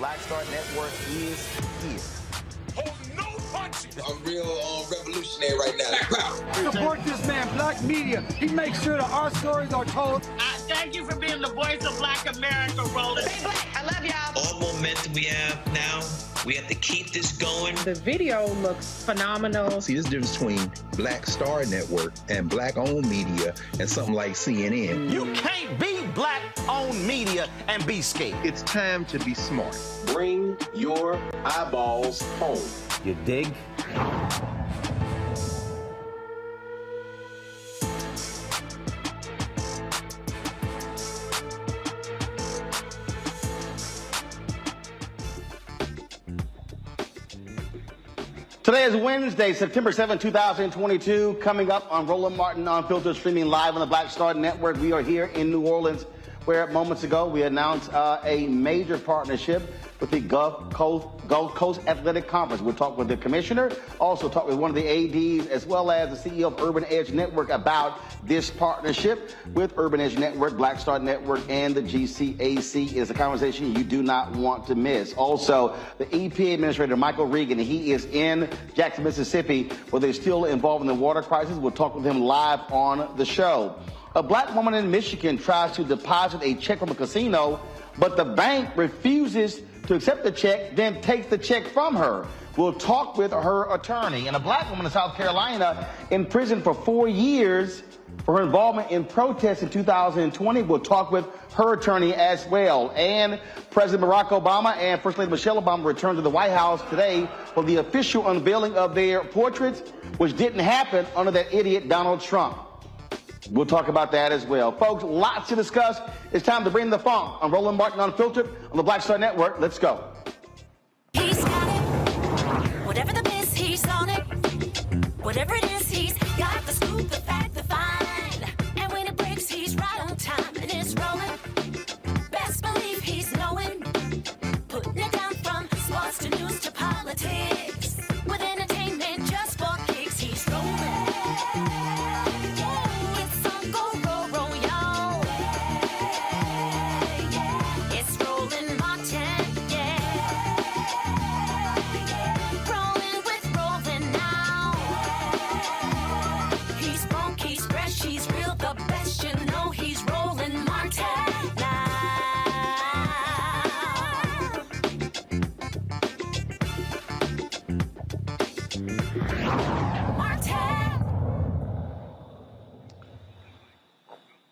Black Star Network is here. Hold no punches. I'm real revolutionary right now. Support this man, Black Media. He makes sure that our stories are told. Thank you for being the voice of Black America, Roland. Stay black. I love y'all. All momentum we have now, we have to keep this going. The video looks phenomenal. See, this difference between Black Star Network and Black-owned media and something like CNN. You can't be Black-owned media and be scared. It's time to be smart. Bring your eyeballs home. You dig? Today is Wednesday, September 7, 2022. Coming up on Roland Martin Unfiltered, streaming live on the Black Star Network. We are here in New Orleans, where moments ago we announced a major partnership with the Gulf Coast Athletic Conference. We'll talk with the commissioner, also talk with one of the ADs, as well as the CEO of Urban Edge Network about this partnership with Urban Edge Network, Black Star Network, and the GCAC. Is a conversation you do not want to miss. Also, the EPA Administrator, Michael Regan, he is in Jackson, Mississippi, where they're still involved in the water crisis. We'll talk with him live on the show. A black woman in Michigan tries to deposit a check from a casino, but the bank refuses to accept the check, then takes the check from her. We'll talk with her attorney. And a black woman in South Carolina in prison for 4 years for her involvement in protests in 2020. We'll talk with her attorney as well. And President Barack Obama and First Lady Michelle Obama returned to the White House today for the official unveiling of their portraits, which didn't happen under that idiot Donald Trump. We'll talk about that as well. Folks, lots to discuss. It's time to bring the funk on Roland Martin Unfiltered on the Black Star Network. Let's go. He's got it. Whatever the biz, he's on it. Whatever it is, he's got the scoop, the fact, the find. And when it breaks, he's right on time and it's rolling. Best believe he's knowing. Putting it down from sports to news to politics. With entertainment just for kicks, he's rolling.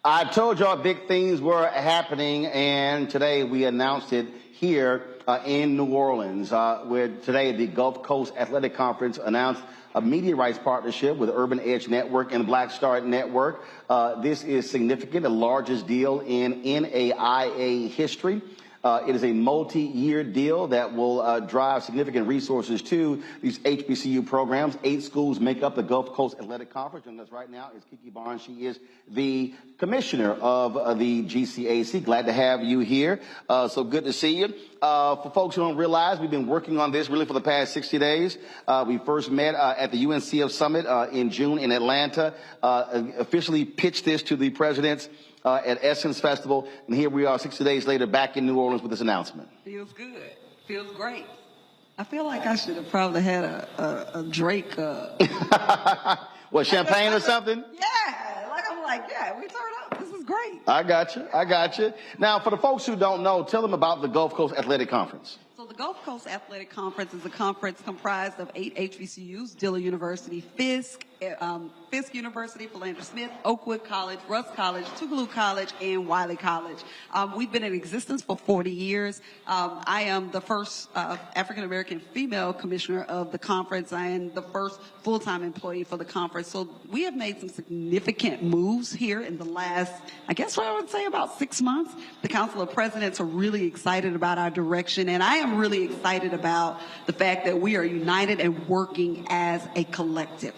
I told y'all big things were happening, and today we announced it here in New Orleans, where today the Gulf Coast Athletic Conference announced a media rights partnership with Urban Edge Network and Black Star Network. This is significant, the largest deal in NAIA history. It is a multi-year deal that will drive significant resources to these HBCU programs. 8 schools make up the Gulf Coast Athletic Conference. And us right now is Kiki Barnes. She is the commissioner of the GCAC. Glad to have you here. So good to see you. For folks who don't realize, we've been working on this really for the past 60 days. We first met at the UNCF Summit in June in Atlanta, officially pitched this to the presidents at Essence Festival, and here we are 60 days later back in New Orleans with this announcement. Feels good. Feels great. I feel like I should have probably had a Drake. What, champagne or something? Yeah, we turned up. This is great. I got you. Now, for the folks who don't know, tell them about the Gulf Coast Athletic Conference. So the Gulf Coast Athletic Conference is a conference comprised of 8 HBCUs, Dillon University, Fisk University, Philander Smith, Oakwood College, Russ College, Tougaloo College, and Wiley College. We've been in existence for 40 years. I am the first African-American female commissioner of the conference and the first full-time employee for the conference. So we have made some significant moves here in the last, I guess what I would say about 6 months. The Council of Presidents are really excited about our direction, and I am really excited about the fact that we are united and working as a collective.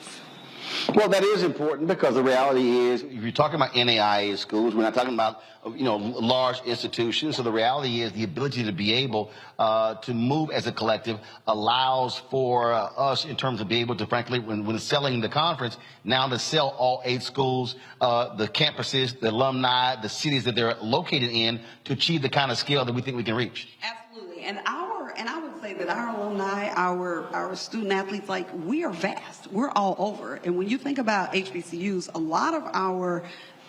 Well, that is important because the reality is, if you're talking about NAIA schools, we're not talking about, large institutions. So the reality is the ability to be able to move as a collective allows for us in terms of being able to, frankly, when selling the conference, now to sell all 8 schools, the campuses, the alumni, the cities that they're located in to achieve the kind of scale that we think we can reach. Absolutely. And I would say that our alumni, our student athletes, like, we are vast. We're all over. And when you think about HBCUs, a lot of our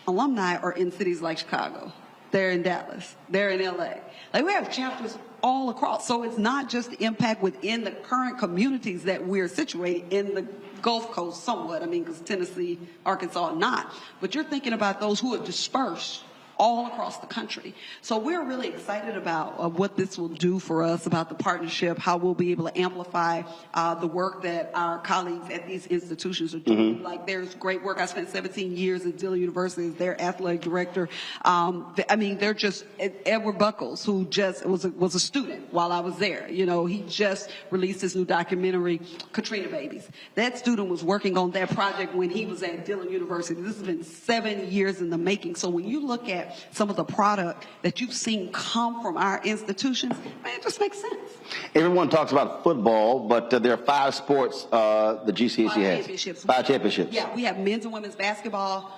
alumni are in cities like Chicago. They're in Dallas. They're in LA. Like, we have chapters all across. So it's not just the impact within the current communities that we're situated in the Gulf Coast somewhat. I mean, because Tennessee, Arkansas, not. But you're thinking about those who are dispersed all across the country. So we're really excited about what this will do for us, about the partnership, how we'll be able to amplify the work that our colleagues at these institutions are doing. Mm-hmm. Like, there's great work. I spent 17 years at Dillon University as their athletic director. I mean, they're just, Edward Buckles, who just was a student while I was there. You know, he just released his new documentary, Katrina Babies. That student was working on that project when he was at Dillon University. This has been 7 years in the making. So when you look at some of the product that you've seen come from our institutions, man, it just makes sense. Everyone talks about football, but there are 5 sports the GCAC has. 5 championships. Yeah, we have men's and women's basketball,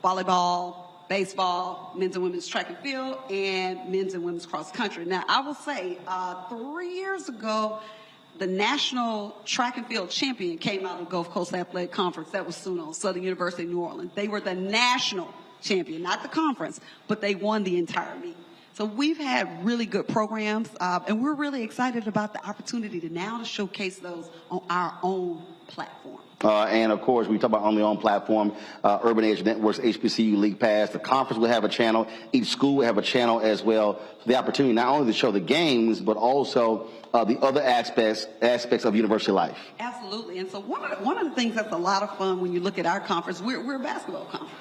volleyball, baseball, men's and women's track and field, and men's and women's cross country. Now, I will say 3 years ago, the national track and field champion came out of the Gulf Coast Athletic Conference. That was SUNO, Southern University of New Orleans. They were the national champion, not the conference, but they won the entire meet. So we've had really good programs, and we're really excited about the opportunity to showcase those on our own platform. And of course, we talk about on the own platform, Urban Edge Networks, HBCU League Pass. The conference will have a channel. Each school will have a channel as well. So the opportunity not only to show the games, but also the other aspects of university life. Absolutely. And so one of the things that's a lot of fun when you look at our conference, we're a basketball conference.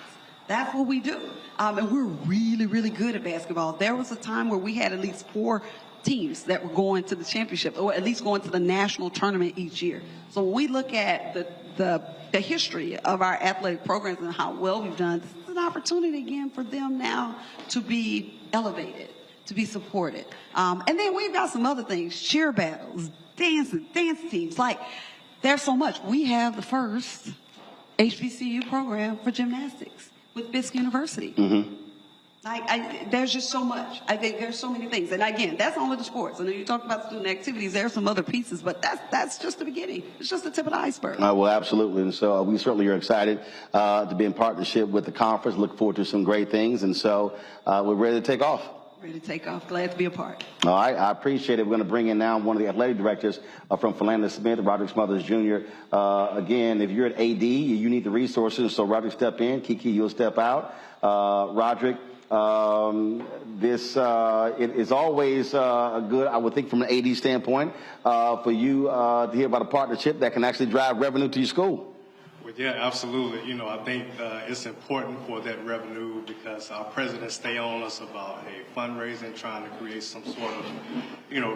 That's what we do. And we're really, really good at basketball. There was a time where we had at least 4 teams that were going to the championship, or at least going to the national tournament each year. So when we look at the history of our athletic programs and how well we've done, this is an opportunity again for them now to be elevated, to be supported. And then we've got some other things, cheer battles, dance teams. Like, there's so much. We have the first HBCU program for gymnastics with Fisk University. Mm-hmm. There's just so much. I think there's so many things. And again, that's only the sports. I know you talked about student activities. There are some other pieces, but that's just the beginning. It's just the tip of the iceberg. Well, absolutely. And so we certainly are excited to be in partnership with the conference. Look forward to some great things. And so we're ready to take off. Ready to take off. Glad to be a part. All right. I appreciate it. We're going to bring in now one of the athletic directors from Philander Smith, Roderick Smothers Jr. Again, if you're at AD, you need the resources. So Roderick, step in. Kiki, you'll step out. Roderick, it is always good, I would think, from an AD standpoint, for you to hear about a partnership that can actually drive revenue to your school. Well, yeah, absolutely. You know, I think it's important for that revenue because our president stay on us about fundraising, trying to create some sort of,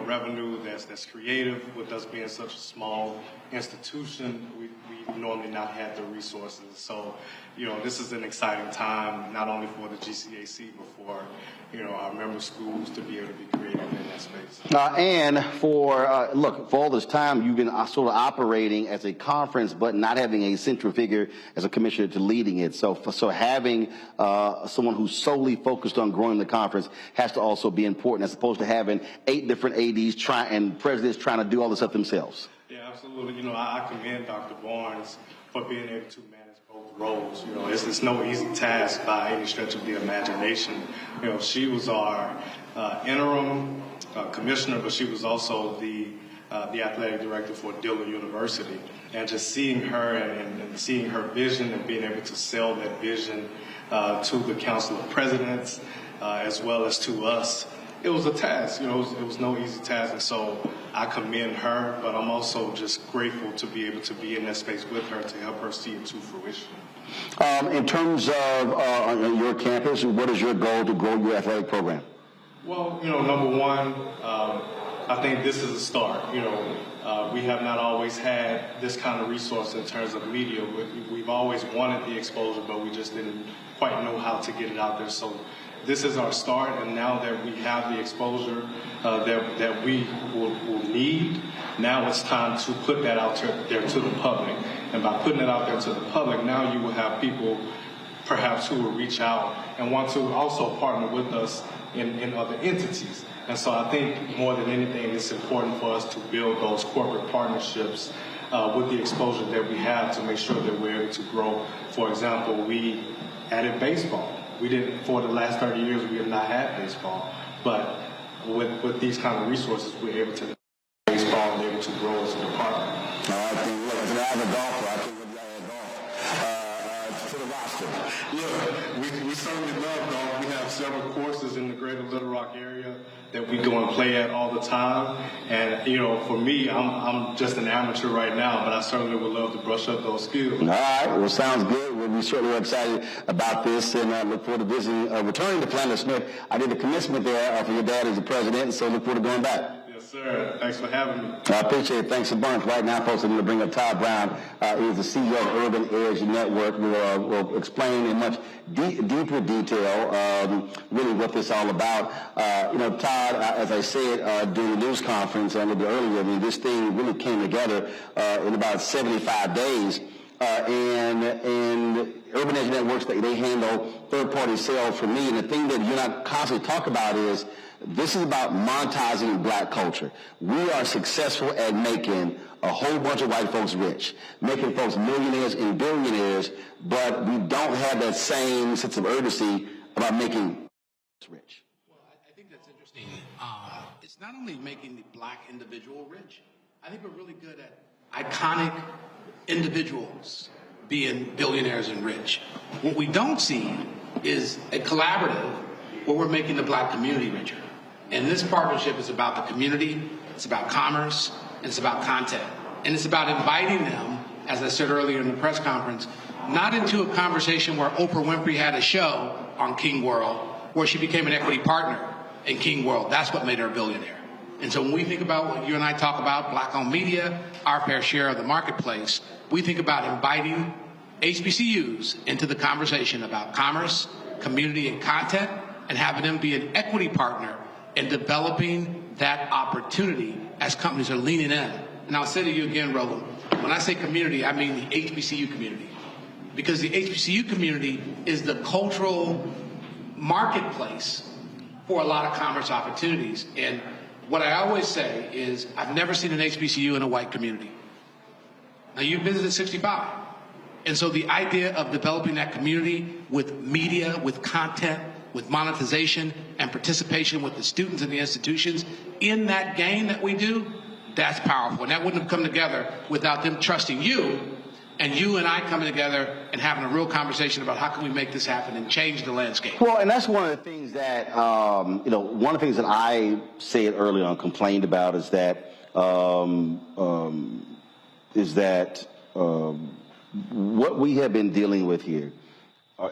revenue that's creative. With us being such a small institution, we normally not have the resources. So, this is an exciting time, not only for the GCAC, but for, our member schools to be able to be creative in that space. And for all this time, you've been sort of operating as a conference, but not having a central figure as a commissioner to leading it. So having someone who's solely focused on growing the conference has to also be important, as opposed to having 8 different ADs and presidents trying to do all this stuff themselves. Yeah, absolutely. I commend Dr. Barnes for being able to manage both roles. It's no easy task by any stretch of the imagination. She was our interim commissioner, but she was also the athletic director for Dillon University. And just seeing her and seeing her vision and being able to sell that vision to the Council of Presidents as well as to us, it was a task. It was no easy task. And so I commend her, but I'm also just grateful to be able to be in that space with her to help her see it to fruition. In terms of your campus, what is your goal to grow your athletic program? Well, number one, I think this is a start. We have not always had this kind of resource in terms of media. We've always wanted the exposure, but we just didn't quite know how to get it out there. So this is our start, and now that we have the exposure that we will need, now it's time to put that out there to the public. And by putting it out there to the public, now you will have people perhaps who will reach out and want to also partner with us in other entities. And so I think more than anything, it's important for us to build those corporate partnerships with the exposure that we have to make sure that we're able to grow. For example, we added baseball. We didn't, for the last 30 years, we have not had baseball. But with these kind of resources, we're able to baseball and able to grow as a department. I think, look, as an avid golfer, I think we'll add golf to the roster. Yeah, we certainly love golf. We have several courses in the greater Little Rock area that we go and play at all the time. And, you know, for me, I'm just an amateur right now, but I certainly would love to brush up those skills. All right, well, sounds good. We'll be certainly excited about this, and look forward to visiting, returning to Planet Smith. I did the commencement there for your dad as the president, so look forward to going back. Yes, sir. Thanks for having me. I appreciate it. Thanks a bunch. Right now, folks, I'm going to bring up Todd Brown. He's the CEO of Urban Edge Network. We'll explain in much deeper detail really what this is all about. You know, Todd, as I said during the news conference a little bit earlier, I mean, this thing really came together in about 75 days. And Urban Edge Networks, they handle third-party sales for me. And the thing that you and I constantly talk about is this is about monetizing black culture. We are successful at making a whole bunch of white folks rich, making folks millionaires and billionaires, but we don't have that same sense of urgency about making rich. Well, I think that's interesting. It's not only making the black individual rich. I think we're really good at iconic individuals being billionaires and rich. What we don't see is a collaborative where we're making the black community richer. And this partnership is about the community, it's about commerce, and it's about content. And it's about inviting them, as I said earlier in the press conference, not into a conversation where Oprah Winfrey had a show on King World, where she became an equity partner in King World. That's what made her a billionaire. And so when we think about what you and I talk about, black-owned media, our fair share of the marketplace, we think about inviting HBCUs into the conversation about commerce, community, and content, and having them be an equity partner in developing that opportunity as companies are leaning in. And I'll say to you again, Roland, when I say community, I mean the HBCU community. Because the HBCU community is the cultural marketplace for a lot of commerce opportunities. And what I always say is I've never seen an HBCU in a white community. Now, you visited 65. And so the idea of developing that community with media, with content, with monetization and participation with the students and the institutions in that game that we do, that's powerful. And that wouldn't have come together without them trusting you and you and I coming together and having a real conversation about how can we make this happen and change the landscape. Well, and that's one of the things that, you know, one of the things that I said earlier on, complained about is that, what we have been dealing with here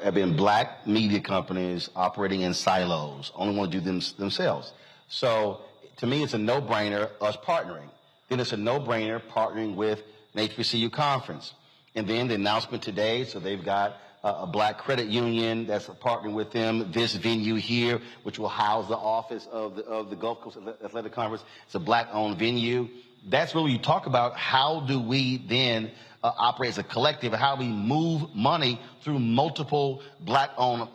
have been black media companies operating in silos, only want to do them themselves. So to me, it's a no-brainer us partnering. Then it's a no-brainer partnering with an HBCU conference. And then the announcement today, so they've got a black credit union that's partnering with them. This venue here, which will house the office of the Gulf Coast Athletic Conference, it's a black-owned venue. That's really, you talk about how do we then operate as a collective, how we move money through multiple black-owned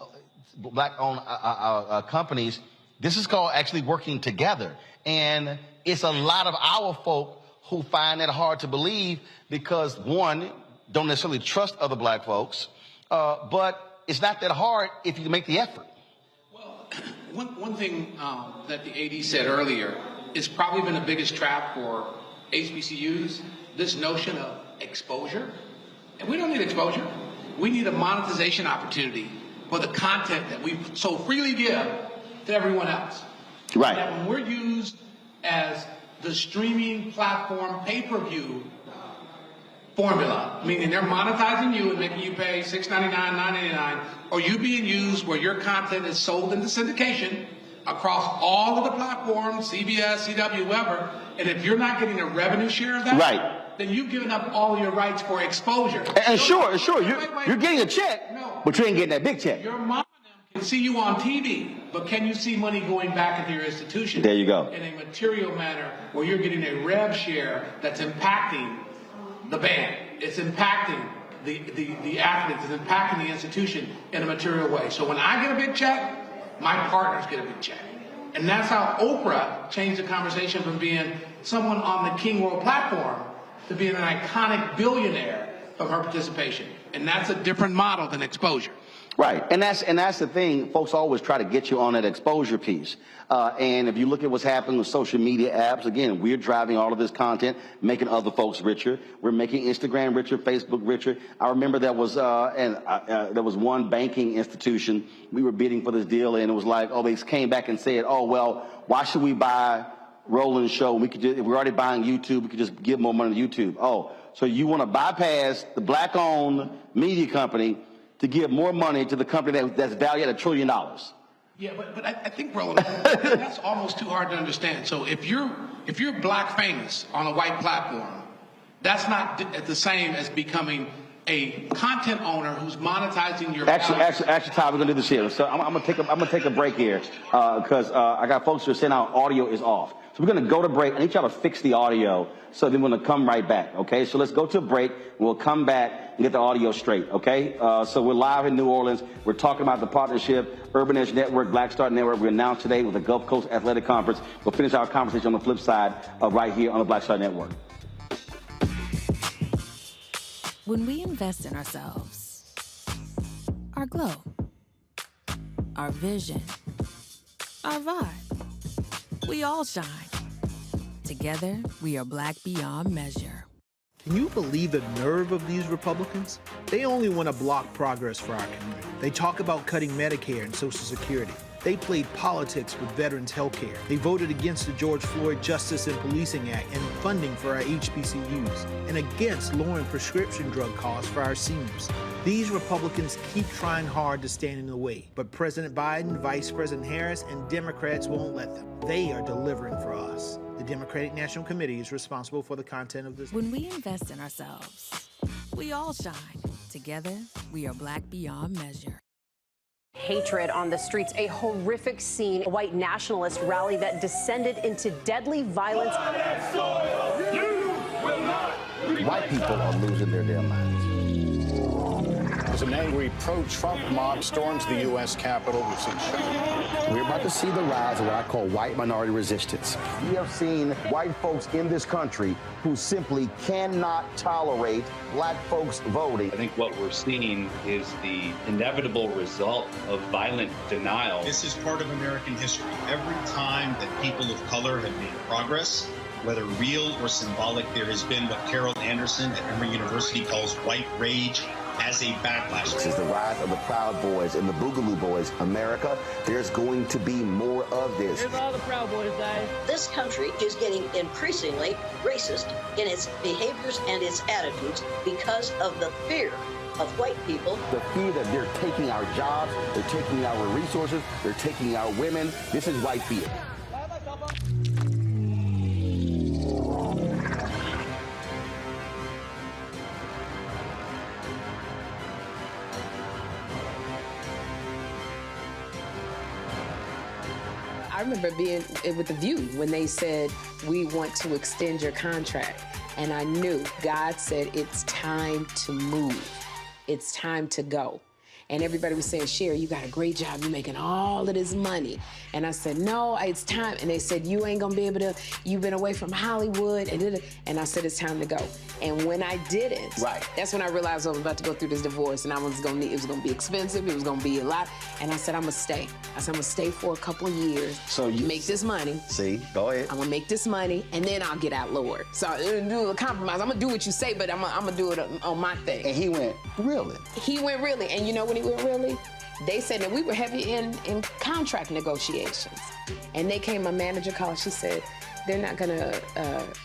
companies. This is called actually working together. And it's a lot of our folk who find that hard to believe because, one, don't necessarily trust other black folks, but it's not that hard if you make the effort. Well, one thing that the AD said earlier is probably been the biggest trap for HBCUs, this notion of exposure. And we don't need exposure. We need a monetization opportunity for the content that we so freely give to everyone else. Right. That when we're used as the streaming platform pay-per-view formula, meaning they're monetizing you and making you pay $6.99, $9.99, or you being used where your content is sold into syndication across all of the platforms, CBS, CW, whoever, and if you're not getting a revenue share of that, right, then you've given up all your rights for exposure. And sure, you're getting a check, but you ain't getting that big check. Your mom can see you on TV, but can you see money going back into your institution? There you go. In a material manner where you're getting a rev share that's impacting the band. It's impacting the athletes and impacting the institution in a material way. So when I get a big check, my partners get a big check. And that's how Oprah changed the conversation from being someone on the King World platform to being an iconic billionaire from her participation. And that's a different model than exposure. Right, and that's the thing. Folks always try to get you on that exposure piece. And if you look at what's happening with social media apps, again, we're driving all of this content, making other folks richer. We're making Instagram richer, Facebook richer. I remember there was one banking institution. We were bidding for this deal, and it was like, oh, they came back and said, oh, well, why should we buy Roland's show? If we're already buying YouTube, we could just give more money to YouTube. Oh, so you want to bypass the black-owned media company to give more money to the company that's valued at $1 trillion. Yeah, but I think, Roland, that's almost too hard to understand. So if you're black famous on a white platform, that's not the same as becoming a content owner who's monetizing your. Actually, Todd, we're gonna do this here. So I'm gonna take a break here because I got folks who are saying our audio is off. So we're gonna go to break. I need y'all to fix the audio. So then we're gonna come right back. Okay. So let's go to a break. We'll come back and get the audio straight. Okay. So we're live in New Orleans. We're talking about the partnership, Urban Edge Network, Black Star Network. We announced today with the Gulf Coast Athletic Conference. We'll finish our conversation on the flip side right here on the Black Star Network. When we invest in ourselves, our glow, our vision, our vibe, we all shine. Together, we are black beyond measure. Can you believe the nerve of these Republicans? They only want to block progress for our community. They talk about cutting Medicare and Social Security. They played politics with veterans' health care. They voted against the George Floyd Justice and Policing Act and funding for our HBCUs, and against lowering prescription drug costs for our seniors. These Republicans keep trying hard to stand in the way, but President Biden, Vice President Harris, and Democrats won't let them. They are delivering for us. The Democratic National Committee is responsible for the content of this. When we invest in ourselves, we all shine. Together, we are black beyond measure. Hatred on the streets, a horrific scene, a white nationalist rally that descended into deadly violence. White people are losing their damn minds. As an angry pro-Trump mob storms the U.S. Capitol, we've seen shooting. We're about to see the rise of what I call white minority resistance. We have seen white folks in this country who simply cannot tolerate black folks voting. I think what we're seeing is the inevitable result of violent denial. This is part of American history. Every time that people of color have made progress, whether real or symbolic, there has been what Carol Anderson at Emory University calls white rage as a backlash. This is the rise of the Proud Boys and the Boogaloo Boys. America, there's going to be more of this. Here's all the Proud Boys, guys. This country is getting increasingly racist in its behaviors and its attitudes because of the fear of white people. The fear that they're taking our jobs, they're taking our resources, they're taking our women. This is white fear. I remember being with The View when they said, we want to extend your contract. And I knew God said, it's time to move. It's time to go. And everybody was saying, Sherry, you got a great job. You're making all of this money. And I said, no, it's time. And they said, you ain't gonna be able to, you've been away from Hollywood. And I said, it's time to go. And when I didn't, that's when I realized I was about to go through this divorce and it was gonna be expensive, it was gonna be a lot. And I said, I'm gonna stay. I said, I'm gonna stay for a couple of years. So you make this money. See, go ahead. I'm gonna make this money and then I'll get out, Lord. So I'm gonna do a compromise. I'm gonna do what you say, but I'm gonna do it on my thing. And he went, really? He went really. And you know when he went really? They said that we were heavy in contract negotiations. And they came, my manager called, she said, they're not gonna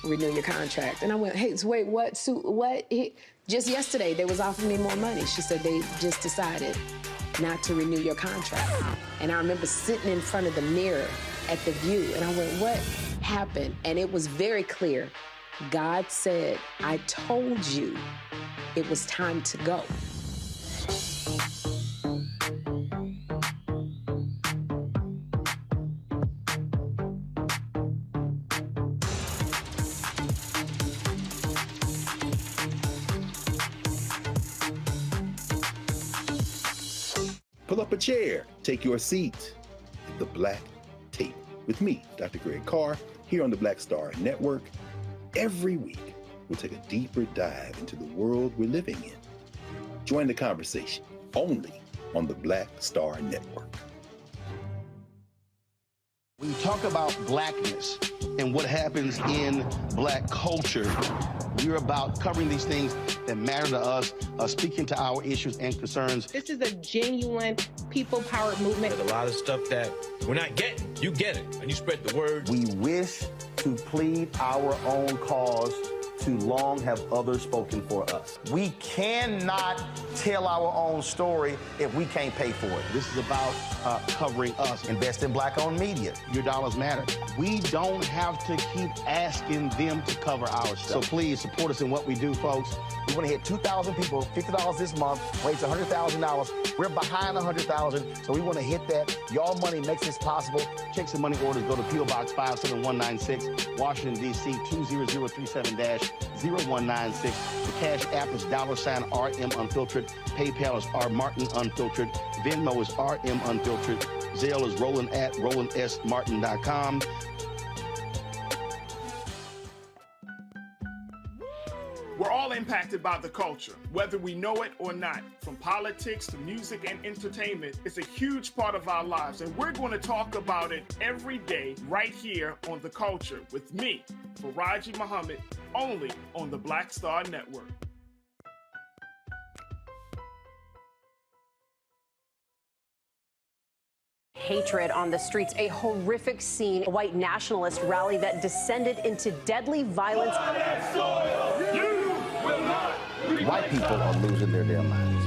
renew your contract. And I went, hey, so wait, what? So, what? Just yesterday, they was offering me more money. She said, they just decided not to renew your contract. And I remember sitting in front of the mirror at The View, and I went, what happened? And it was very clear. God said, I told you it was time to go. Pull up a chair, take your seat at the Black Tape with me, Dr. Greg Carr, here on the Black Star Network. Every week, we'll take a deeper dive into the world we're living in. Join the conversation only on the Black Star Network. When you talk about blackness and what happens in black culture, we're about covering these things that matter to us, speaking to our issues and concerns. This is a genuine people-powered movement. There's a lot of stuff that we're not getting. You get it, and you spread the word. We wish to plead our own cause. Too long have others spoken for us. We cannot tell our own story if we can't pay for it. This is about covering us. Invest in black-owned media. Your dollars matter. We don't have to keep asking them to cover our stuff. So please support us in what we do, folks. We want to hit 2,000 people, $50 this month, raise $100,000. We're behind $100,000, so we want to hit that. Y'all money makes this possible. Checks and money orders go to P.O. Box 57196, Washington, D.C. 20037-0196. The Cash App is $RM Unfiltered. PayPal is R Martin Unfiltered. Venmo is RM Unfiltered. Zelle is roland@rolandsmartin.com. We're all impacted by the culture, whether we know it or not. From politics to music and entertainment, it's a huge part of our lives, and we're going to talk about it every day right here on The Culture with me, Faraji Muhammad, only on the Black Star Network. Hatred on the streets, a horrific scene, a white nationalist rally that descended into deadly violence. White people are losing their damn minds.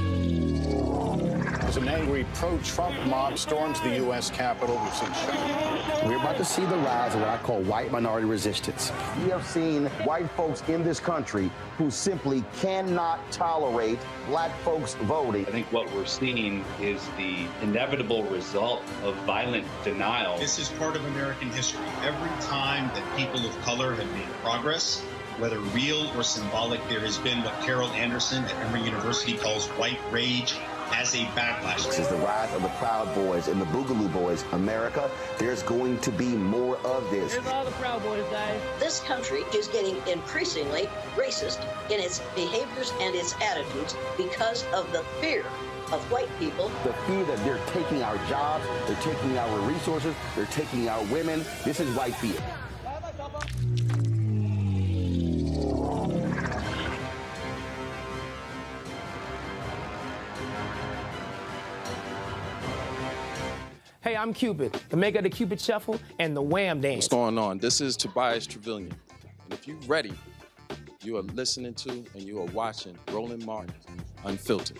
As an angry pro-Trump mob storms the U.S. Capitol, we've seen shooting. We're about to see the rise of what I call white minority resistance. We have seen white folks in this country who simply cannot tolerate black folks voting. I think what we're seeing is the inevitable result of violent denial. This is part of American history. Every time that people of color have made progress, whether real or symbolic, there has been what Carol Anderson at Emory University calls white rage as a backlash. This is the rise of the Proud Boys and the Boogaloo Boys. America, there's going to be more of this. There's all the Proud Boys, guys. This country is getting increasingly racist in its behaviors and its attitudes because of the fear of white people. The fear that they're taking our jobs, they're taking our resources, they're taking our women. This is white fear. Hey, I'm Cupid, the maker of the Cupid Shuffle and the Wham Dance. What's going on? This is Tobias Trevelyan. And if you're ready, you are listening to and you are watching Roland Martin Unfiltered.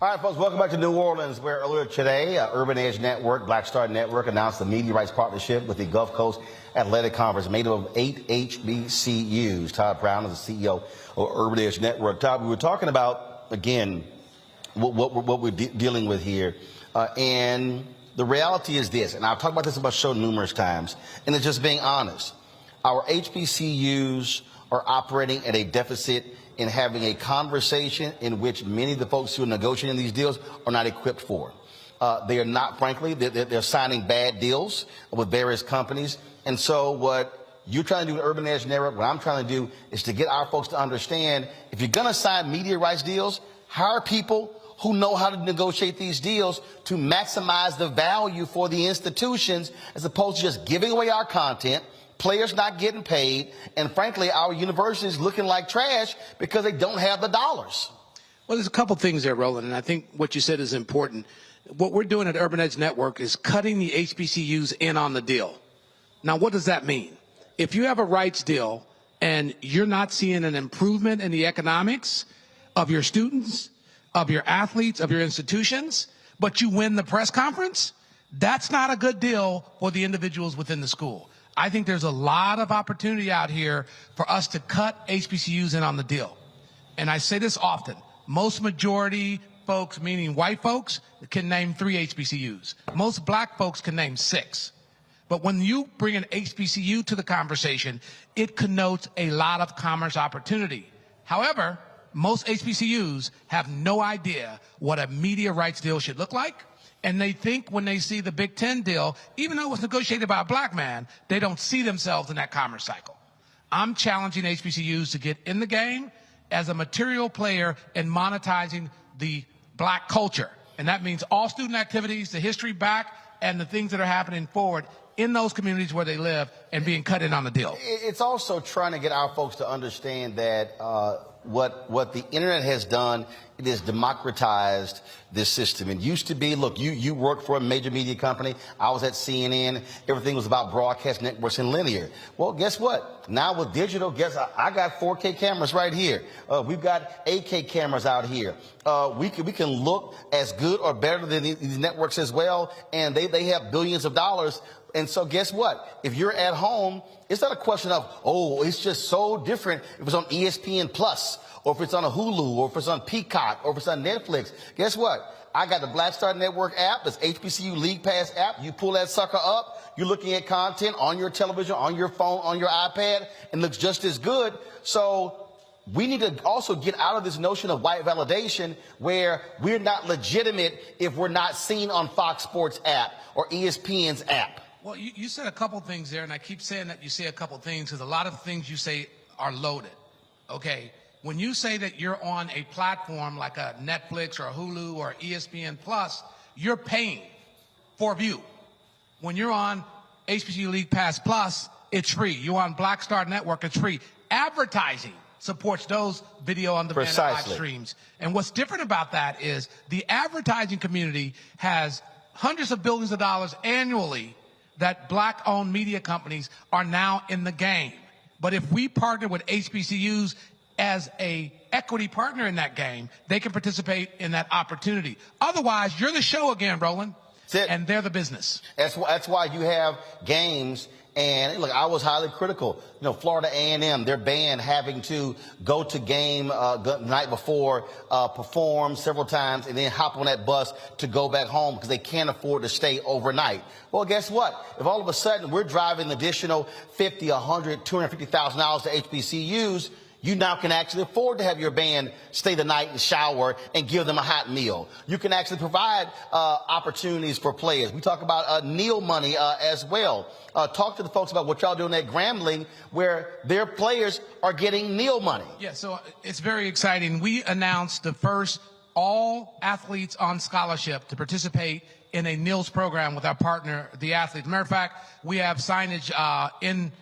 All right, folks, welcome back to New Orleans, where earlier today, Urban Edge Network, Black Star Network, announced a media rights partnership with the Gulf Coast Athletic Conference made up of 8 HBCUs. Todd Brown is the CEO of Urban Edge Network. Todd, we were talking about, again, what we're dealing with here. And the reality is this, and I've talked about this on my show numerous times, and it's just being honest. Our HBCUs are operating at a deficit in having a conversation in which many of the folks who are negotiating these deals are not equipped for. They are not, frankly, they're signing bad deals with various companies. And so what you're trying to do with Urban Edge Network, what I'm trying to do is to get our folks to understand, if you're going to sign media rights deals, hire people who know how to negotiate these deals to maximize the value for the institutions, as opposed to just giving away our content, players not getting paid, and frankly, our universities looking like trash because they don't have the dollars. Well, there's a couple things there, Roland, and I think what you said is important. What we're doing at Urban Edge Network is cutting the HBCUs in on the deal. Now, what does that mean? If you have a rights deal and you're not seeing an improvement in the economics of your students, of your athletes, of your institutions, but you win the press conference, that's not a good deal for the individuals within the school. I think there's a lot of opportunity out here for us to cut HBCUs in on the deal. And I say this often. Most majority folks, meaning white folks, can name 3 HBCUs. Most black folks can name 6. But when you bring an HBCU to the conversation, it connotes a lot of commerce opportunity. However, most HBCUs have no idea what a media rights deal should look like. And they think when they see the Big Ten deal, even though it was negotiated by a black man, they don't see themselves in that commerce cycle. I'm challenging HBCUs to get in the game as a material player in monetizing the black culture. And that means all student activities, the history back, and the things that are happening forward in those communities where they live and being cut in on the deal. It's also trying to get our folks to understand that what the internet has done, it has democratized this system. It used to be, look, you worked for a major media company. I was at CNN. Everything was about broadcast networks and linear. Well, guess what? Now with digital, I got 4K cameras right here. We've got 8K cameras out here. We can look as good or better than these networks as well, and they have billions of dollars. And so guess what? If you're at home, it's not a question of, oh, it's just so different if it's on ESPN Plus, or if it's on a Hulu, or if it's on Peacock, or if it's on Netflix. Guess what? I got the Black Star Network app, this HBCU League Pass app. You pull that sucker up, you're looking at content on your television, on your phone, on your iPad, and it looks just as good. So we need to also get out of this notion of white validation where we're not legitimate if we're not seen on Fox Sports app or ESPN's app. Well, you said a couple things there, and I keep saying that you say a couple things because a lot of things you say are loaded. Okay, when you say that you're on a platform like a Netflix or a Hulu or ESPN Plus, you're paying for view. When you're on HBCU League Pass Plus, it's free. You're on Black Star Network, it's free. Advertising supports those video on demand live streams. And what's different about that is the advertising community has hundreds of billions of dollars annually that black-owned media companies are now in the game. But if we partner with HBCUs as a equity partner in that game, they can participate in that opportunity. Otherwise, you're the show again, Roland, and they're the business. That's why you have games. And look, I was highly critical. You know, Florida A&M, their band having to go to game the night before, perform several times, and then hop on that bus to go back home because they can't afford to stay overnight. Well, guess what? If all of a sudden we're driving an additional $50, $100, $250,000 to HBCUs, you now can actually afford to have your band stay the night and shower and give them a hot meal. You can actually provide opportunities for players. We talk about meal money as well. Talk to the folks about what y'all doing at Grambling, where their players are getting meal money. Yeah, so it's very exciting. We announced the first all athletes on scholarship to participate in a NILS program with our partner, the athletes. Matter of fact, we have signage in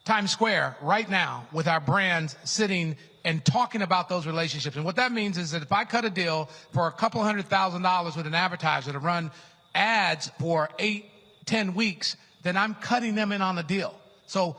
Times Square right now with our brands sitting and talking about those relationships. And what that means is that if I cut a deal for a couple $100,000 with an advertiser to run ads for 8-10 weeks, then I'm cutting them in on the deal. So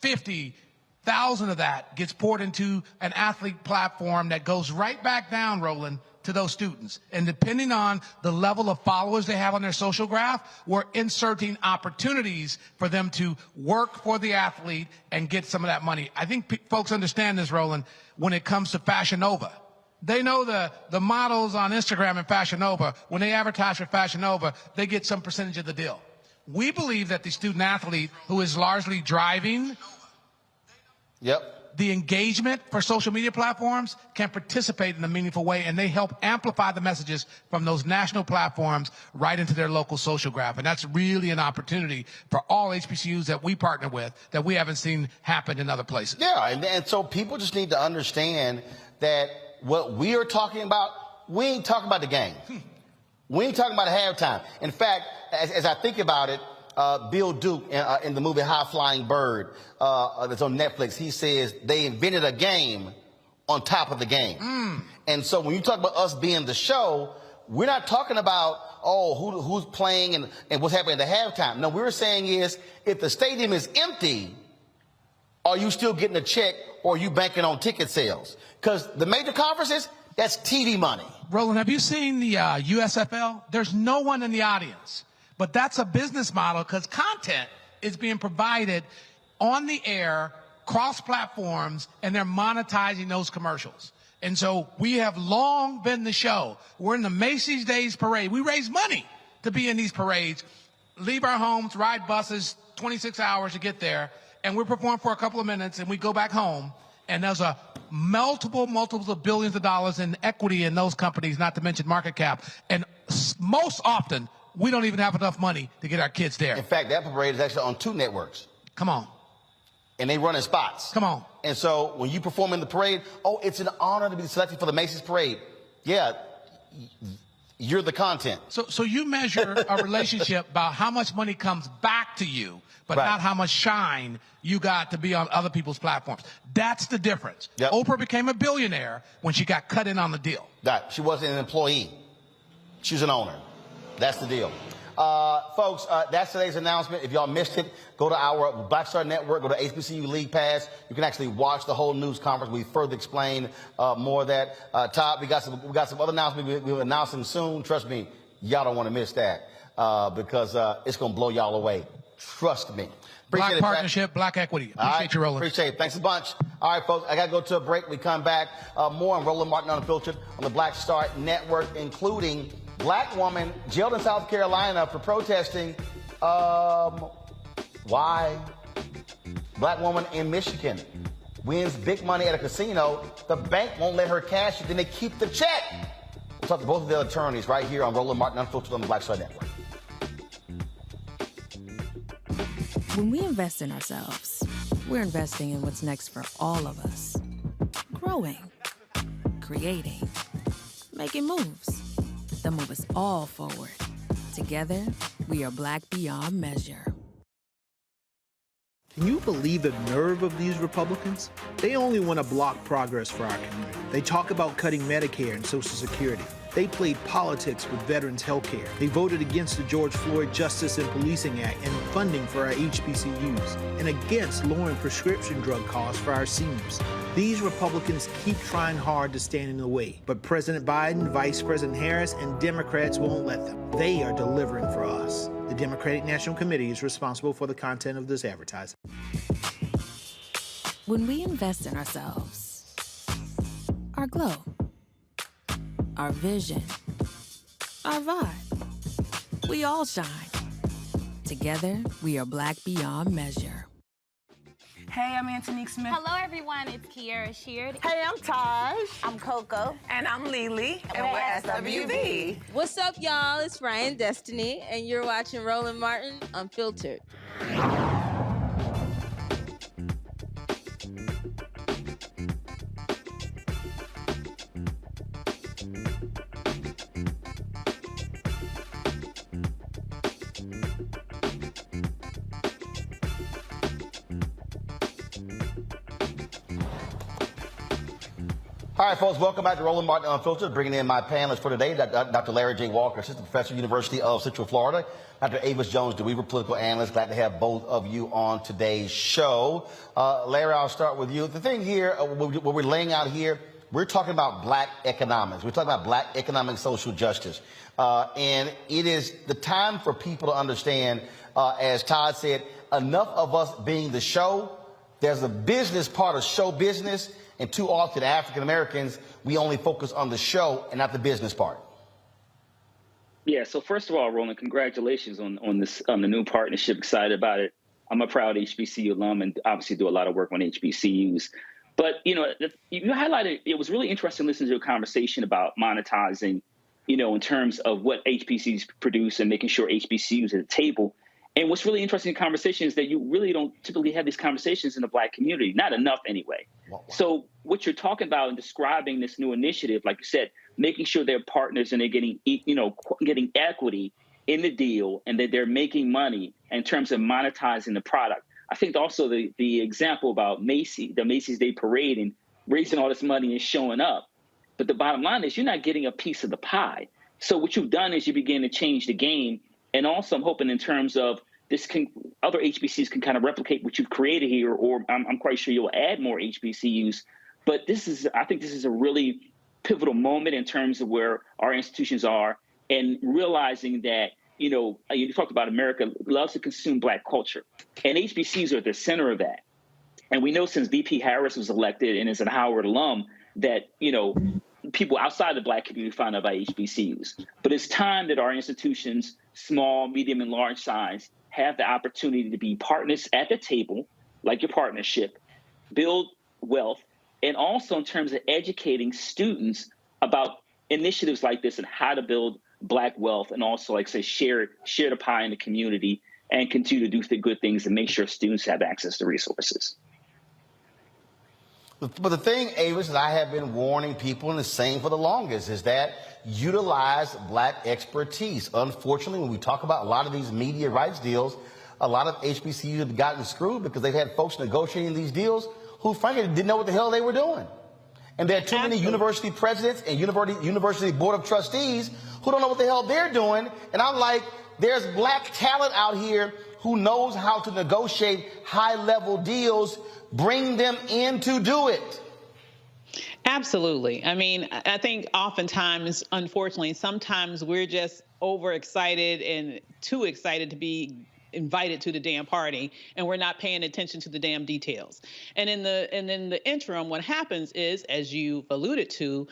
50,000 of that gets poured into an athlete platform that goes right back down, Roland, to those students. And depending on the level of followers they have on their social graph, we're inserting opportunities for them to work for the athlete and get some of that money. I think folks understand this, Roland, when it comes to Fashion Nova. They know the models on Instagram and Fashion Nova. When they advertise for Fashion Nova, they get some percentage of the deal. We believe that the student athlete who is largely driving the engagement for social media platforms can participate in a meaningful way, and they help amplify the messages from those national platforms right into their local social graph. And that's really an opportunity for all HBCUs that we partner with that we haven't seen happen in other places. Yeah, and so people just need to understand that what we are talking about, we ain't talking about the game. We ain't talking about halftime. In fact, as I think about it, Bill Duke in the movie High Flying Bird that's on Netflix, he says they invented a game on top of the game. And so when you talk about us being the show, we're not talking about, who's playing and what's happening at the halftime. No, we're saying is if the stadium is empty, are you still getting a check or are you banking on ticket sales? Because the major conferences, that's TV money. Roland, have you seen the USFL? There's no one in the audience. But that's a business model because content is being provided on the air, cross platforms, and they're monetizing those commercials. And so we have long been the show. We're in the Macy's Days Parade. We raise money to be in these parades. leave our homes, ride buses 26 hours to get there, and we perform for a couple of minutes, and we go back home, and there's a multiples of billions of dollars in equity in those companies, not to mention market cap. And most often, we don't even have enough money to get our kids there. In fact, that parade is actually on 2 networks. Come on. And they run in spots. Come on. And so when you perform in the parade, oh, it's an honor to be selected for the Macy's parade. Yeah, you're the content. So you measure a relationship about how much money comes back to you, but not how much shine you got to be on other people's platforms. That's the difference. Yep. Oprah became a billionaire when she got cut in on the deal. Right. She wasn't an employee. She was an owner. That's the deal. Folks, that's today's announcement. If y'all missed it, go to our Black Star Network, go to HBCU League Pass. You can actually watch the whole news conference. We further explain more of that. Todd, we got some other announcements we'll announce them soon. Trust me, y'all don't want to miss that because it's going to blow y'all away. Trust me. Appreciate Black partnership, black equity. Appreciate you, Roland. Appreciate it. Thanks a bunch. All right, folks, I got to go to a break. We come back. More on Roland Martin Unfiltered on the Black Star Network, including black woman jailed in South Carolina for protesting. Why? Black woman in Michigan wins big money at a casino. The bank won't let her cash it. Then they keep the check. We'll talk to both of the attorneys right here on Roland Martin Unfiltered on the Black Star Network. When we invest in ourselves, we're investing in what's next for all of us. Growing, creating, making moves that move us all forward. Together, we are black beyond measure. Can you believe the nerve of these Republicans? They only want to block progress for our community. They talk about cutting Medicare and Social Security. They played politics with veterans' health care. They voted against the George Floyd Justice and Policing Act and funding for our HBCUs, and against lowering prescription drug costs for our seniors. These Republicans keep trying hard to stand in the way, but President Biden, Vice President Harris, and Democrats won't let them. They are delivering for us. The Democratic National Committee is responsible for the content of this advertising. When we invest in ourselves, our glow, our vision, our vibe, we all shine. Together, we are black beyond measure. Hey, I'm Antonique Smith. Hello, everyone. It's Kiara Sheard. Hey, I'm Taj. I'm Coco. And I'm Lily. And we're SWV. What's up, y'all? It's Ryan Destiny, and you're watching Roland Martin Unfiltered. All right, folks, welcome back to Roland Martin Unfiltered. Bringing in my panelists for today, Dr. Larry J. Walker, Assistant Professor, University of Central Florida, Dr. Avis Jones DeWeaver, Political Analyst. Glad to have both of you on today's show. Larry, I'll start with you. The thing here, what we're laying out here, we're talking about black economics. We're talking about black economic social justice. And it is the time for people to understand, as Todd said, enough of us being the show. There's a business part of show business. And too often, African Americans, we only focus on the show and not the business part. Yeah. So first of all, Roland, congratulations on the new partnership. Excited about it. I'm a proud HBCU alum and obviously do a lot of work on HBCUs. But you highlighted, it was really interesting listening to a conversation about monetizing, in terms of what HBCUs produce and making sure HBCUs at the table. And what's really interesting in conversation is that you really don't typically have these conversations in the black community, not enough anyway. Wow. So what you're talking about and describing this new initiative, like you said, making sure they're partners and they're getting equity in the deal and that they're making money in terms of monetizing the product. I think also the example about the Macy's Day Parade and raising all this money and showing up. But the bottom line is you're not getting a piece of the pie. So what you've done is you begin to change the game. And also I'm hoping in terms of other HBCUs can kind of replicate what you've created here, or I'm quite sure you'll add more HBCUs. But I think this is a really pivotal moment in terms of where our institutions are and realizing that, you talked about America loves to consume black culture, and HBCUs are at the center of that. And we know since VP Harris was elected and is a Howard alum that, people outside the black community find out about HBCUs. But it's time that our institutions small, medium, and large size, have the opportunity to be partners at the table, like your partnership, build wealth, and also in terms of educating students about initiatives like this and how to build Black wealth, and also, like say, share the pie in the community and continue to do the good things and make sure students have access to resources. But the thing, Avis, that I have been warning people, and the same for the longest, is that utilize Black expertise. Unfortunately, when we talk about a lot of these media rights deals, a lot of HBCUs have gotten screwed because they've had folks negotiating these deals who, frankly, didn't know what the hell they were doing. And there are too many university presidents and university board of trustees who don't know what the hell they're doing. And I'm like, there's Black talent out here who knows how to negotiate high-level deals. Bring them in to do it. Absolutely. I mean, I think oftentimes, unfortunately, sometimes we're just overexcited and too excited to be invited to the damn party, and we're not paying attention to the damn details. And in the interim, what happens is, as you've alluded to,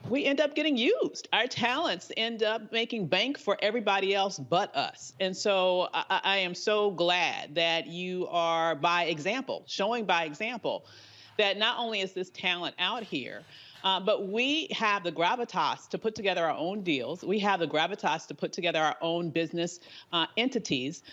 we end up getting used. Our talents end up making bank for everybody else but us. And so I am so glad that you are, showing by example, that not only is this talent out here, but we have the gravitas to put together our own deals. We have the gravitas to put together our own business entities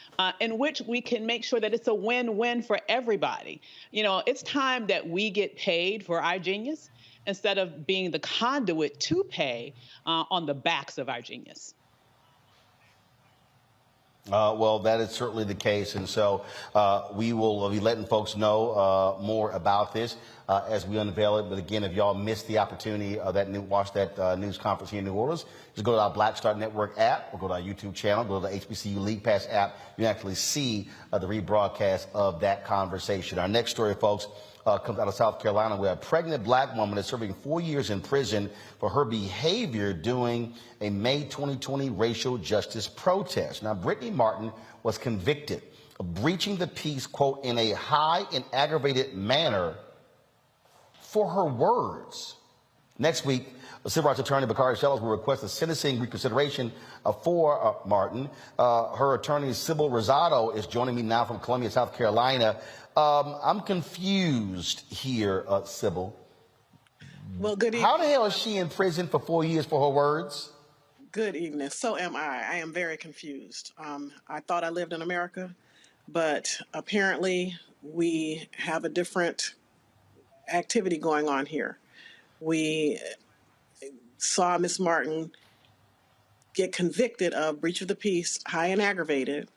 in which we can make sure that it's a win-win for everybody. You know, it's time that we get paid for our genius instead of being the conduit to pay on the backs of our genius. Well, that is certainly the case. And so we will be letting folks know more about this as we unveil it. But again, if y'all missed the opportunity of watch that news conference here in New Orleans, just go to our Black Star Network app, or go to our YouTube channel, go to the HBCU League Pass app. You can actually see the rebroadcast of that conversation. Our next story, folks, comes out of South Carolina, where a pregnant Black woman is serving 4 years in prison for her behavior during a May 2020 racial justice protest. Now, Brittany Martin was convicted of breaching the peace, quote, in a high and aggravated manner for her words. Next week, the civil rights attorney Bakari Shellis will request a sentencing reconsideration for Martin. Her attorney, Sybil Rosado, is joining me now from Columbia, South Carolina. I'm confused here, Sybil. Well, good evening. How the hell is she in prison for 4 years for her words? Good evening. So am I. I am very confused. I thought I lived in America, but apparently we have a different activity going on here. We saw Ms. Martin get convicted of breach of the peace, high and aggravated,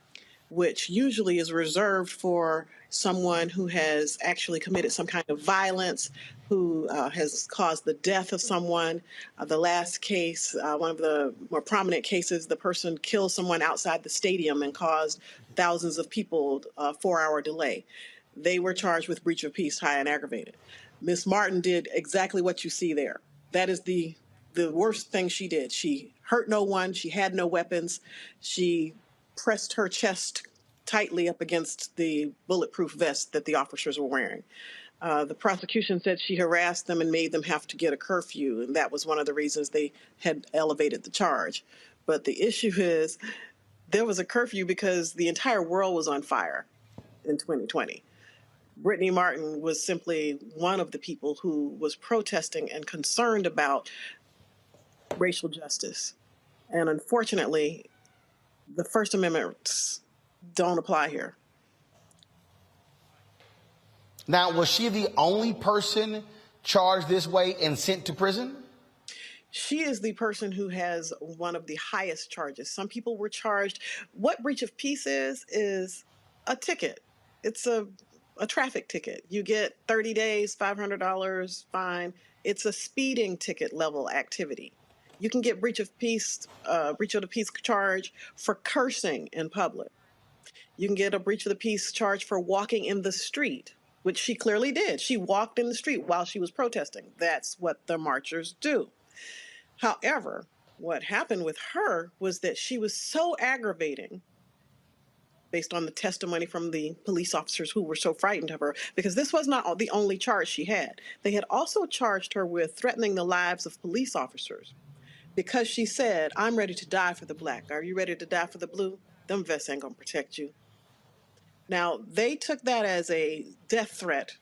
which usually is reserved for someone who has actually committed some kind of violence, who has caused the death of someone. The last case, one of the more prominent cases, the person killed someone outside the stadium and caused thousands of people a 4-hour delay. They were charged with breach of peace, high and aggravated. Ms. Martin did exactly what you see there. That is the worst thing she did. She hurt no one. She had no weapons. She pressed her chest tightly up against the bulletproof vest that the officers were wearing. The prosecution said she harassed them and made them have to get a curfew, and that was one of the reasons they had elevated the charge. But the issue is there was a curfew because the entire world was on fire in 2020. Brittany Martin was simply one of the people who was protesting and concerned about racial justice. And unfortunately, the First Amendments don't apply here. Now, was she the only person charged this way and sent to prison? She is the person who has one of the highest charges. Some people were charged. What breach of peace is a ticket. It's a traffic ticket. You get 30 days, $500 fine. It's a speeding ticket level activity. You can get breach of the peace charge for cursing in public. You can get a breach of the peace charge for walking in the street, which she clearly did. She walked in the street while she was protesting. That's what the marchers do. However, what happened with her was that she was so aggravating, based on the testimony from the police officers who were so frightened of her, because this was not the only charge she had. They had also charged her with threatening the lives of police officers. because she said, I'm ready to die for the black. Are you ready to die for the blue? Them vests ain't gonna protect you. Now, they took that as a death threat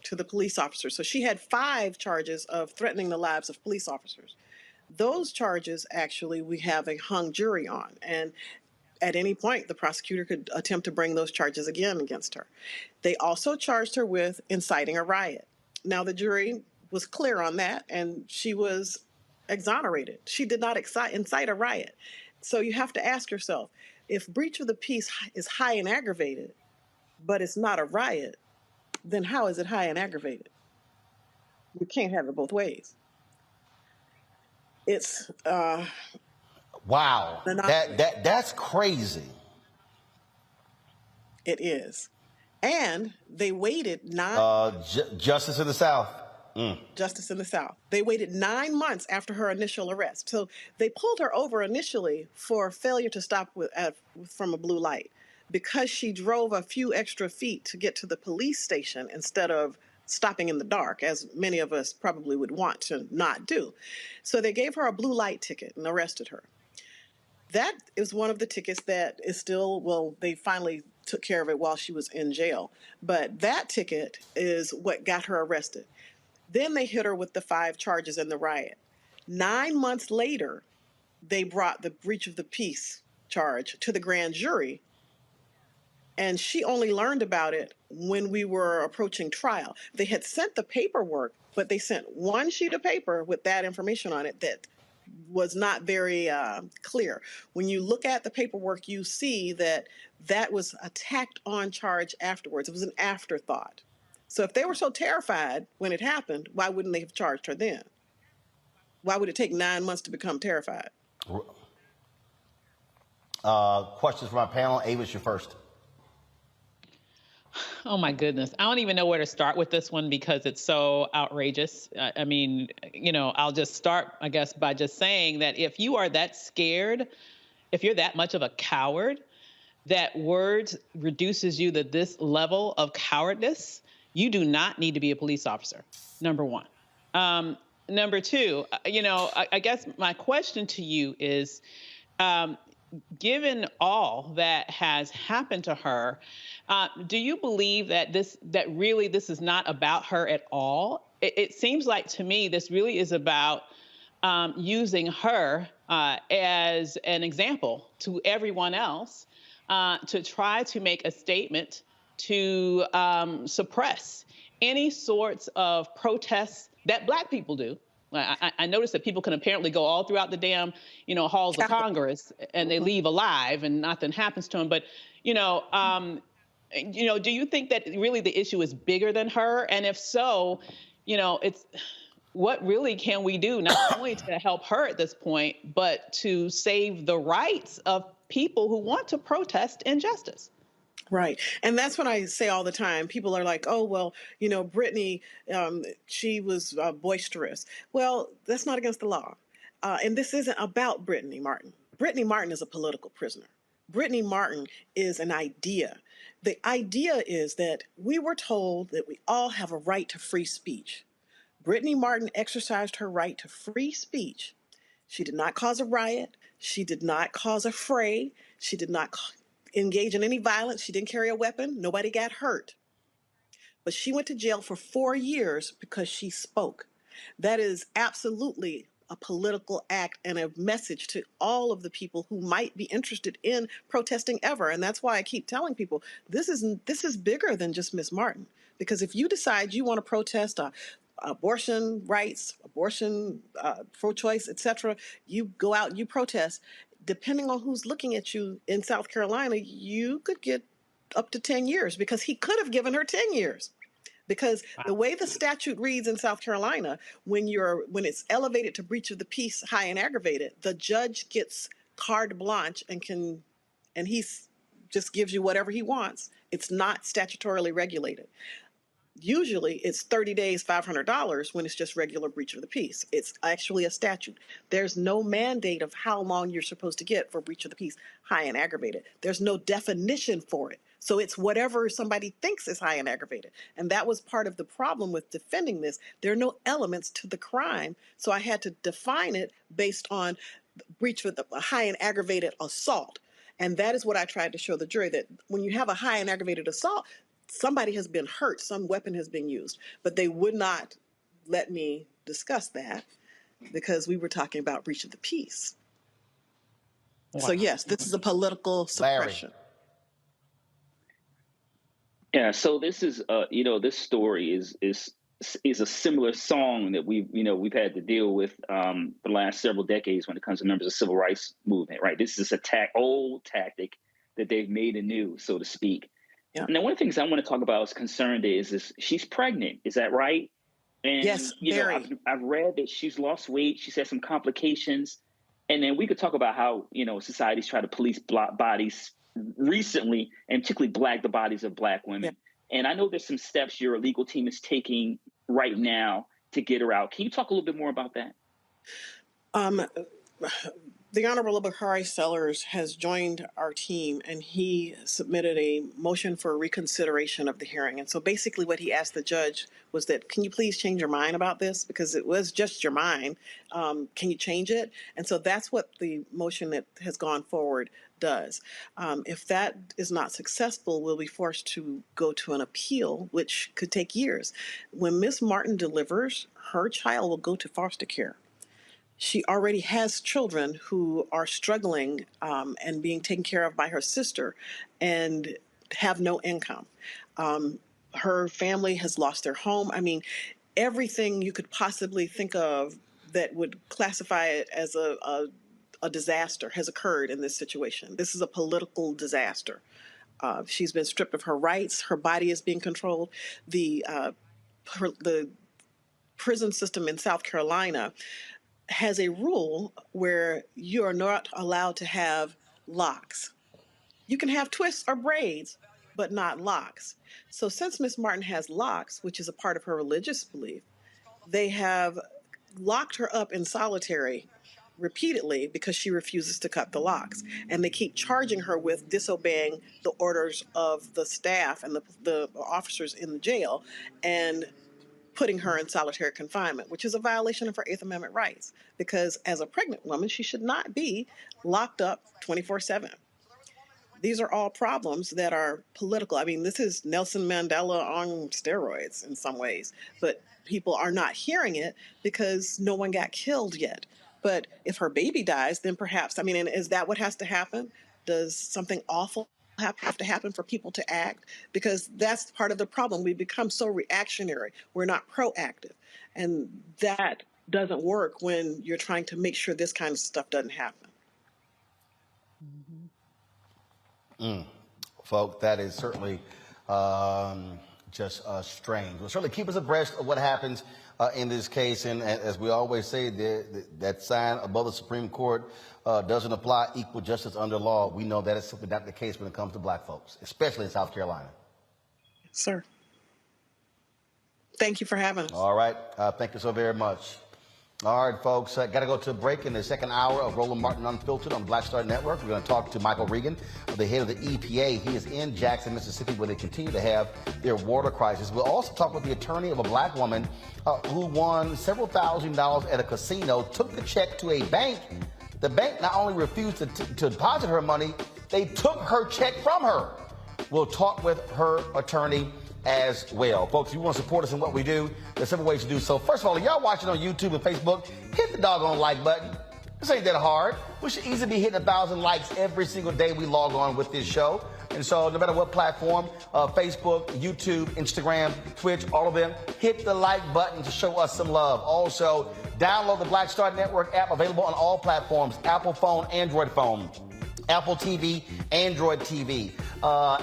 to the police officer. So she had 5 charges of threatening the lives of police officers. Those charges, actually, we have a hung jury on. And at any point, the prosecutor could attempt to bring those charges again against her. They also charged her with inciting a riot. Now, the jury was clear on that, and she was exonerated. She did not incite a riot. So you have to ask yourself, if breach of the peace is high and aggravated, but it's not a riot, then how is it high and aggravated? You can't have it both ways. It's wow. That's crazy. It is. And they waited 9 Justice in the South. Justice in the South. They waited 9 months after her initial arrest. So they pulled her over initially for failure to stop from a blue light because she drove a few extra feet to get to the police station instead of stopping in the dark, as many of us probably would want to not do. So they gave her a blue light ticket and arrested her. That is one of the tickets that is still, well, they finally took care of it while she was in jail. But that ticket is what got her arrested. Then they hit her with the 5 charges in the riot. 9 months later, they brought the breach of the peace charge to the grand jury. And she only learned about it when we were approaching trial. They had sent the paperwork, but they sent one sheet of paper with that information on it that was not very clear. When you look at the paperwork, you see that that was a tacked on charge afterwards. It was an afterthought. So if they were so terrified when it happened, why wouldn't they have charged her then? Why would it take 9 months to become terrified? Questions from our panel. Avis, you first. Oh my goodness. I don't even know where to start with this one because it's so outrageous. I mean, you know, I'll just start, I guess, by just saying that if you are that scared, if you're that much of a coward, that words reduces you to this level of cowardice, you do not need to be a police officer, number one. Number two, you know, I guess my question to you is, given all that has happened to her, do you believe that this is not about her at all? It seems like to me this really is about using her as an example to everyone else to try to make a statement to suppress any sorts of protests that Black people do. I noticed that people can apparently go all throughout the damn, you know, halls of Congress and they leave alive and nothing happens to them. But, do you think that really the issue is bigger than her? And if so, you know, it's what really can we do not only to help her at this point, but to save the rights of people who want to protest injustice? Right. And that's what I say all the time. People are like, oh, well, you know, Brittany, she was boisterous. Well, that's not against the law. And this isn't about Brittany Martin. Brittany Martin is a political prisoner. Brittany Martin is an idea. The idea is that we were told that we all have a right to free speech. Brittany Martin exercised her right to free speech. She did not cause a riot. She did not cause a fray. She did not engage in any violence. She didn't carry a weapon. Nobody got hurt. But she went to jail for 4 years because she spoke. That is absolutely a political act and a message to all of the people who might be interested in protesting ever. And that's why I keep telling people, this is bigger than just Miss Martin. Because if you decide you want to protest abortion rights, abortion, pro-choice, etc., you go out and you protest. Depending on who's looking at you in South Carolina, you could get up to 10 years because he could have given her 10 years. Because the way the statute reads in South Carolina, when it's elevated to breach of the peace, high and aggravated, the judge gets carte blanche and he just gives you whatever he wants. It's not statutorily regulated. Usually it's 30 days, $500 when it's just regular breach of the peace. It's actually a statute. There's no mandate of how long you're supposed to get for breach of the peace, high and aggravated. There's no definition for it. So it's whatever somebody thinks is high and aggravated. And that was part of the problem with defending this. There are no elements to the crime. So I had to define it based on breach with a high and aggravated assault. And that is what I tried to show the jury, that when you have a high and aggravated assault, somebody has been hurt, some weapon has been used. But they would not let me discuss that because we were talking about breach of the peace. Wow. So yes, this is a political suppression. Larry. Yeah, so this is, this story is a similar song that we've had to deal with the last several decades when it comes to members of the civil rights movement, right? This is old tactic that they've made anew, so to speak. Yeah. Now, one of the things I want to talk about is concerned is she's pregnant. Is that right? And, yes, very. I've read that she's lost weight. She's had some complications. And then we could talk about how, society's tried to police Black bodies recently, and particularly the bodies of Black women. Yeah. And I know there's some steps your legal team is taking right now to get her out. Can you talk a little bit more about that? The Honorable Bakari Sellers has joined our team, and he submitted a motion for reconsideration of the hearing. And so basically what he asked the judge was that, can you please change your mind about this? Because it was just your mind. Can you change it? And so that's what the motion that has gone forward does. If that is not successful, we'll be forced to go to an appeal, which could take years. When Ms. Martin delivers, her child will go to foster care. She already has children who are struggling and being taken care of by her sister and have no income. Her family has lost their home. I mean, everything you could possibly think of that would classify it as a disaster has occurred in this situation. This is a political disaster. She's been stripped of her rights. Her body is being controlled. The prison system in South Carolina has a rule where you are not allowed to have locks. You can have twists or braids, but not locks. So since Miss Martin has locks, which is a part of her religious belief, they have locked her up in solitary repeatedly because she refuses to cut the locks. And they keep charging her with disobeying the orders of the staff and the officers in the jail, and putting her in solitary confinement, which is a violation of her Eighth Amendment rights, because as a pregnant woman, she should not be locked up 24/7. These are all problems that are political. I mean, this is Nelson Mandela on steroids in some ways, but people are not hearing it because no one got killed yet. But if her baby dies, then perhaps, and is that what has to happen? Does something awful have to happen for people to act? Because that's part of the problem. We become so reactionary. We're not proactive. And that doesn't work when you're trying to make sure this kind of stuff doesn't happen. Folk, that is certainly just strange. We'll certainly keep us abreast of what happens in this case. And as we always say, that sign above the Supreme Court doesn't apply equal justice under law. We know that is simply not the case when it comes to Black folks, especially in South Carolina. Sir. Thank you for having us. All right. Thank you so very much. All right, folks, got to go to a break in the second hour of Roland Martin Unfiltered on Black Star Network. We're going to talk to Michael Regan, the head of the EPA. He is in Jackson, Mississippi, where they continue to have their water crisis. We'll also talk with the attorney of a Black woman who won several $1,000s at a casino, took the check to a bank. The bank not only refused to deposit her money, they took her check from her. We'll talk with her attorney as well. Folks, if you want to support us in what we do, there's several ways to do so. First of all, if y'all watching on YouTube and Facebook, hit the doggone like button. This ain't that hard. We should easily be hitting 1,000 likes every single day we log on with this show. And so no matter what platform, Facebook, YouTube, Instagram, Twitch, all of them, hit the like button to show us some love. Also, download the Black Star Network app, available on all platforms, Apple phone, Android phone, Apple TV, Android TV,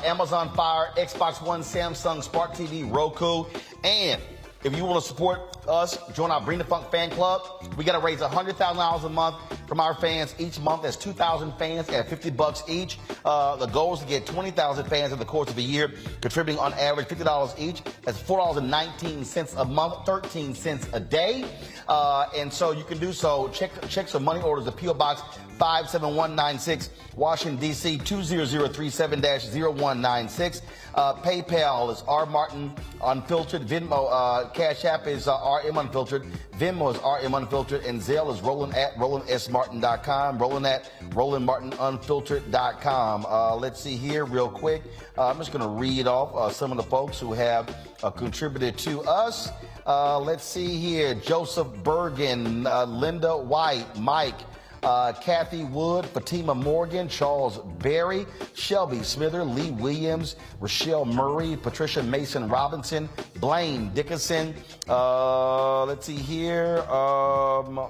Amazon Fire, Xbox One, Samsung Smart TV, Roku. And if you want to support us, join our Bring the Funk fan club. We got to raise $100,000 a month for from our fans each month. That's 2,000 fans at $50 each. The goal is to get 20,000 fans in the course of a year, contributing on average $50 each. That's $4.19 a month, 13 cents a day. And so you can do so. Check some money orders at P.O. Box 57196, Washington, D.C. 20037-0196. PayPal is R. Martin Unfiltered. Venmo, Cash App is RM Unfiltered. Venmo is RM Unfiltered. And Zelle is roland@rolandsmartin.com. roland@rolandmartinunfiltered.com. Let's see here real quick. I'm just going to read off some of the folks who have contributed to us. Let's see here. Joseph Bergen, Linda White, Mike, Kathy Wood, Fatima Morgan, Charles Berry, Shelby Smither, Lee Williams, Rochelle Murray, Patricia Mason Robinson, Blaine Dickinson. Let's see here.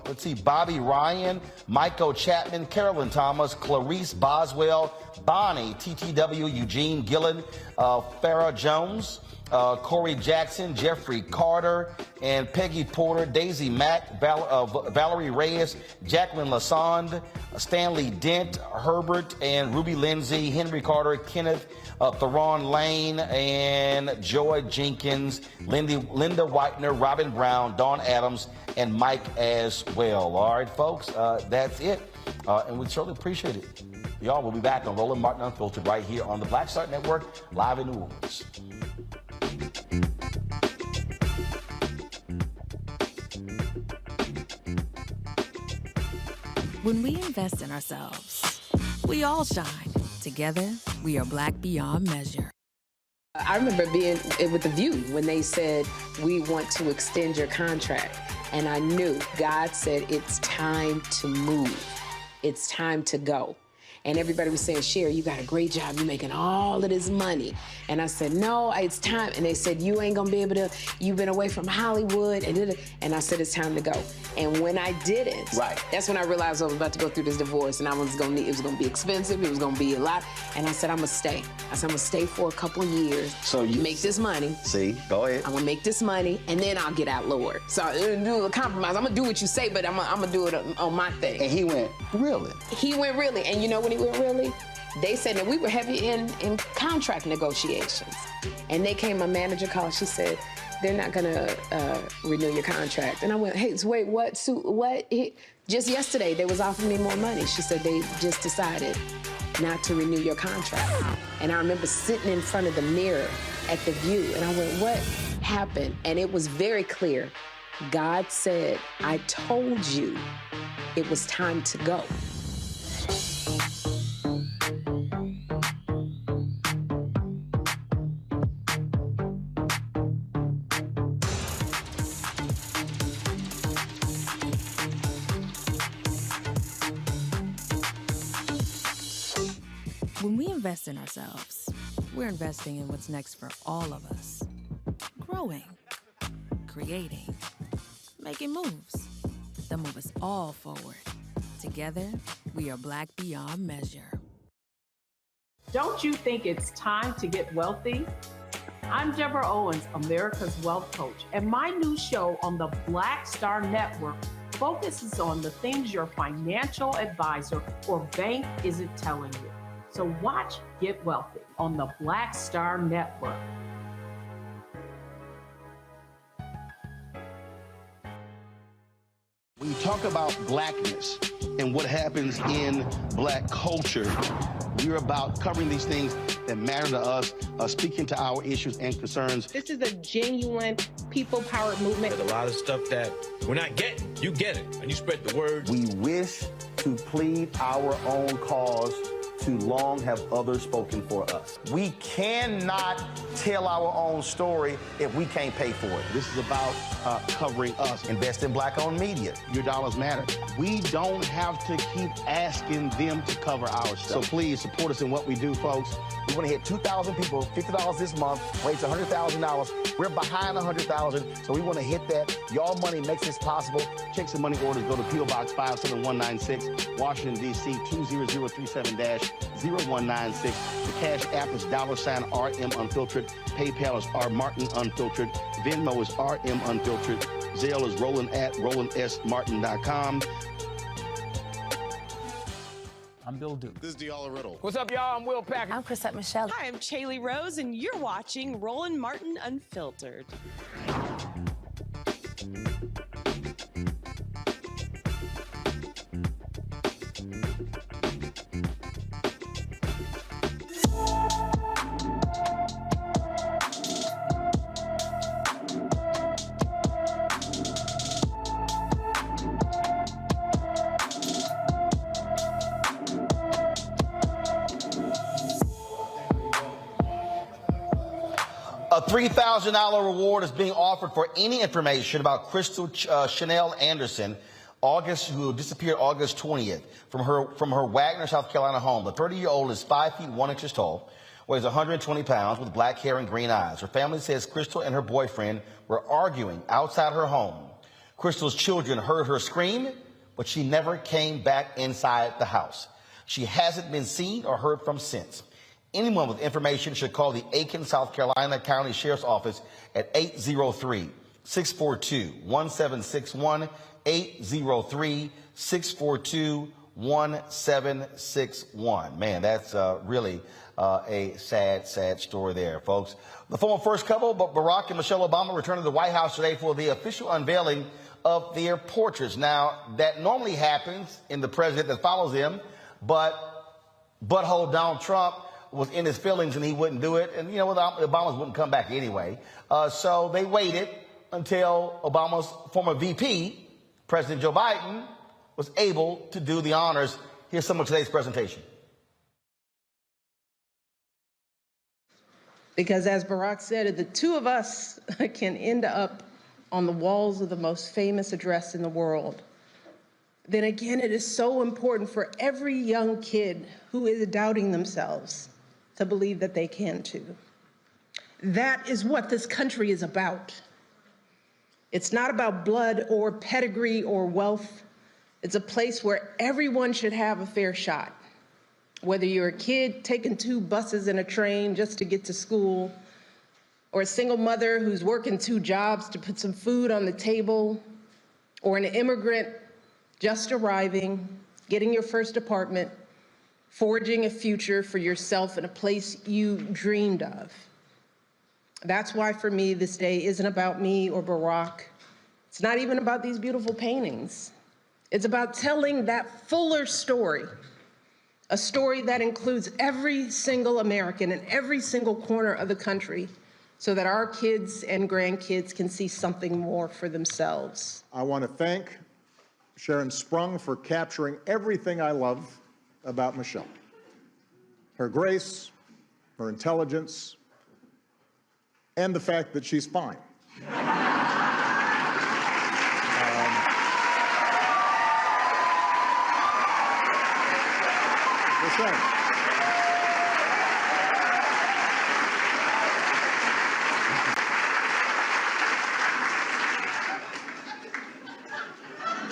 Let's see. Bobby Ryan, Michael Chapman, Carolyn Thomas, Clarice Boswell, Bonnie, TTW, Eugene Gillen, Farrah Jones, Corey Jackson, Jeffrey Carter, and Peggy Porter, Daisy Mack, Valerie Reyes, Jacqueline Lassonde, Stanley Dent, Herbert and Ruby Lindsay, Henry Carter, Kenneth, Theron Lane, and Joy Jenkins, Linda Whitener, Robin Brown, Dawn Adams, and Mike as well. All right, folks, that's it. And we certainly appreciate it. Y'all, we'll be back on Roland Martin Unfiltered right here on the Black Start Network, live in New Orleans. When we invest in ourselves, we all shine. Together, we are black beyond measure. I remember being with The View when they said, we want to extend your contract. And I knew God said, it's time to move. It's time to go. And everybody was saying, Sherry, you got a great job. You're making all of this money. And I said, no, it's time. And they said, you ain't going to be able to, you've been away from Hollywood. And I said, it's time to go. And when I didn't, that's when I realized I was about to go through this divorce and it was going to be expensive. It was going to be a lot. And I said, I'm going to stay. I said, I'm going to stay for a couple of years. So you make this money. See, go ahead. I'm going to make this money and then I'll get out, Lord. So I'm going to do a compromise. I'm going to do what you say, but I'm going to do it on my thing. And he went, really? He went really. And you know when he went really? They said that we were heavy in contract negotiations. And they came, my manager called, she said, they're not gonna renew your contract. And I went, hey, so wait, what? Sue, what? Just yesterday, they was offering me more money. She said, they just decided not to renew your contract. And I remember sitting in front of the mirror at The View, and I went, what happened? And it was very clear. God said, I told you it was time to go. When we invest in ourselves, we're investing in what's next for all of us. Growing, creating, making moves that move us all forward. Together, we are black beyond measure. Don't you think it's time to get wealthy? I'm Deborah Owens, America's Wealth Coach, and my new show on the Black Star Network focuses on the things your financial advisor or bank isn't telling you. So watch Get Wealthy on the Black Star Network. When you talk about blackness and what happens in black culture, we're about covering these things that matter to us, speaking to our issues and concerns. This is a genuine people-powered movement. There's a lot of stuff that we're not getting. You get it, and you spread the word. We wish to plead our own cause. Too long have others spoken for us. We cannot tell our own story if we can't pay for it. This is about covering us. Invest in black-owned media. Your dollars matter. We don't have to keep asking them to cover our stuff. So please support us in what we do, folks. We want to hit 2,000 people, $50 this month, raise $100,000. We're behind $100,000, so we want to hit that. Y'all money makes this possible. Check some money orders. Go to P.O. Box 57196, Washington, D.C. 20037-0196. The Cash App is $RM Unfiltered. PayPal is R Martin Unfiltered. Venmo is RM Unfiltered. Zelle is roland@rolandsmartin.com. I'm Bill Duke. This is Diala Riddle. What's up, y'all? I'm Will Packer. I'm Chrisette Michelle. Hi, I'm Chaley Rose, and you're watching Roland Martin Unfiltered. A $3,000 reward is being offered for any information about Crystal Chanel Anderson, who disappeared August 20th from her Wagner, South Carolina home. The 30-year-old is 5 feet 1 inches tall, weighs 120 pounds, with black hair and green eyes. Her family says Crystal and her boyfriend were arguing outside her home. Crystal's children heard her scream, but she never came back inside the house. She hasn't been seen or heard from since. Anyone with information should call the Aiken, South Carolina County Sheriff's Office at 803-642-1761, 803-642-1761. Man, that's really a sad, sad story there, folks. The former first couple, Barack and Michelle Obama, returned to the White House today for the official unveiling of their portraits. Now, that normally happens in the president that follows them, but butthole Donald Trump was in his feelings and he wouldn't do it. And, you know, the Obamas wouldn't come back anyway. So they waited until Obama's former VP, President Joe Biden, was able to do the honors. Here's some of today's presentation. Because as Barack said, the two of us can end up on the walls of the most famous address in the world. Then again, it is so important for every young kid who is doubting themselves to believe that they can too. That is what this country is about. It's not about blood or pedigree or wealth. It's a place where everyone should have a fair shot. Whether you're a kid taking 2 buses and a train just to get to school, or a single mother who's working 2 jobs to put some food on the table, or an immigrant just arriving, getting your first apartment, forging a future for yourself in a place you dreamed of. That's why, for me, this day isn't about me or Barack. It's not even about these beautiful paintings. It's about telling that fuller story, a story that includes every single American in every single corner of the country, so that our kids and grandkids can see something more for themselves. I want to thank Sharon Sprung for capturing everything I love about Michelle. Her grace, her intelligence, and the fact that she's fine.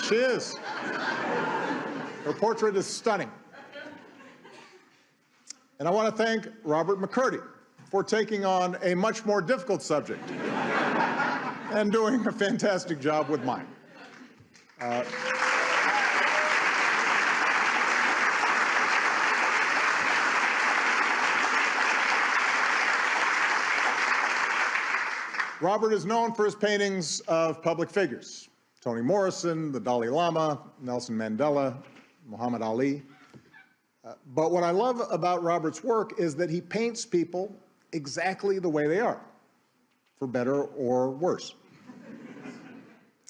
She is. Her portrait is stunning. And I want to thank Robert McCurdy for taking on a much more difficult subject and doing a fantastic job with mine. Robert is known for his paintings of public figures: Toni Morrison, the Dalai Lama, Nelson Mandela, Muhammad Ali. But what I love about Robert's work is that he paints people exactly the way they are, for better or worse.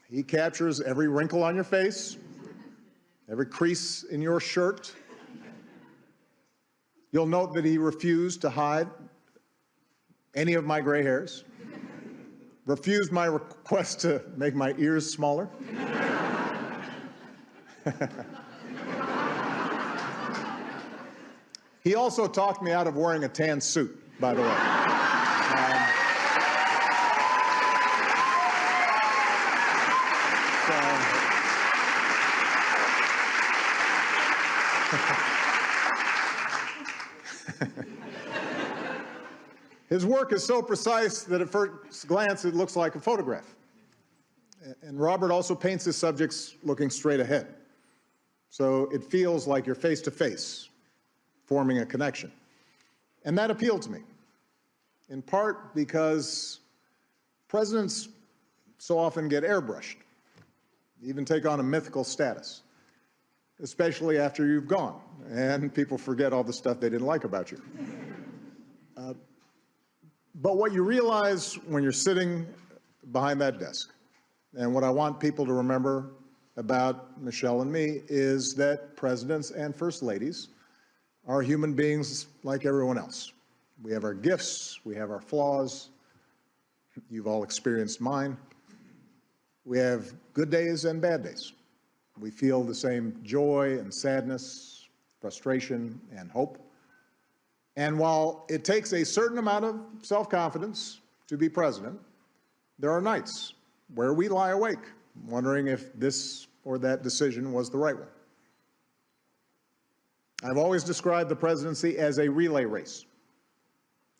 He captures every wrinkle on your face, every crease in your shirt. You'll note that he refused to hide any of my gray hairs, refused my request to make my ears smaller. He also talked me out of wearing a tan suit, by the way. His work is so precise that at first glance it looks like a photograph. And Robert also paints his subjects looking straight ahead. So it feels like you're face to face, forming a connection. And that appealed to me, in part because presidents so often get airbrushed, even take on a mythical status, especially after you've gone, and people forget all the stuff they didn't like about you. But what you realize when you're sitting behind that desk, and what I want people to remember about Michelle and me, is that presidents and first ladies are human beings like everyone else. We have our gifts, we have our flaws. You've all experienced mine. We have good days and bad days. We feel the same joy and sadness, frustration and hope. And while it takes a certain amount of self-confidence to be president, there are nights where we lie awake wondering if this or that decision was the right one. I've always described the presidency as a relay race.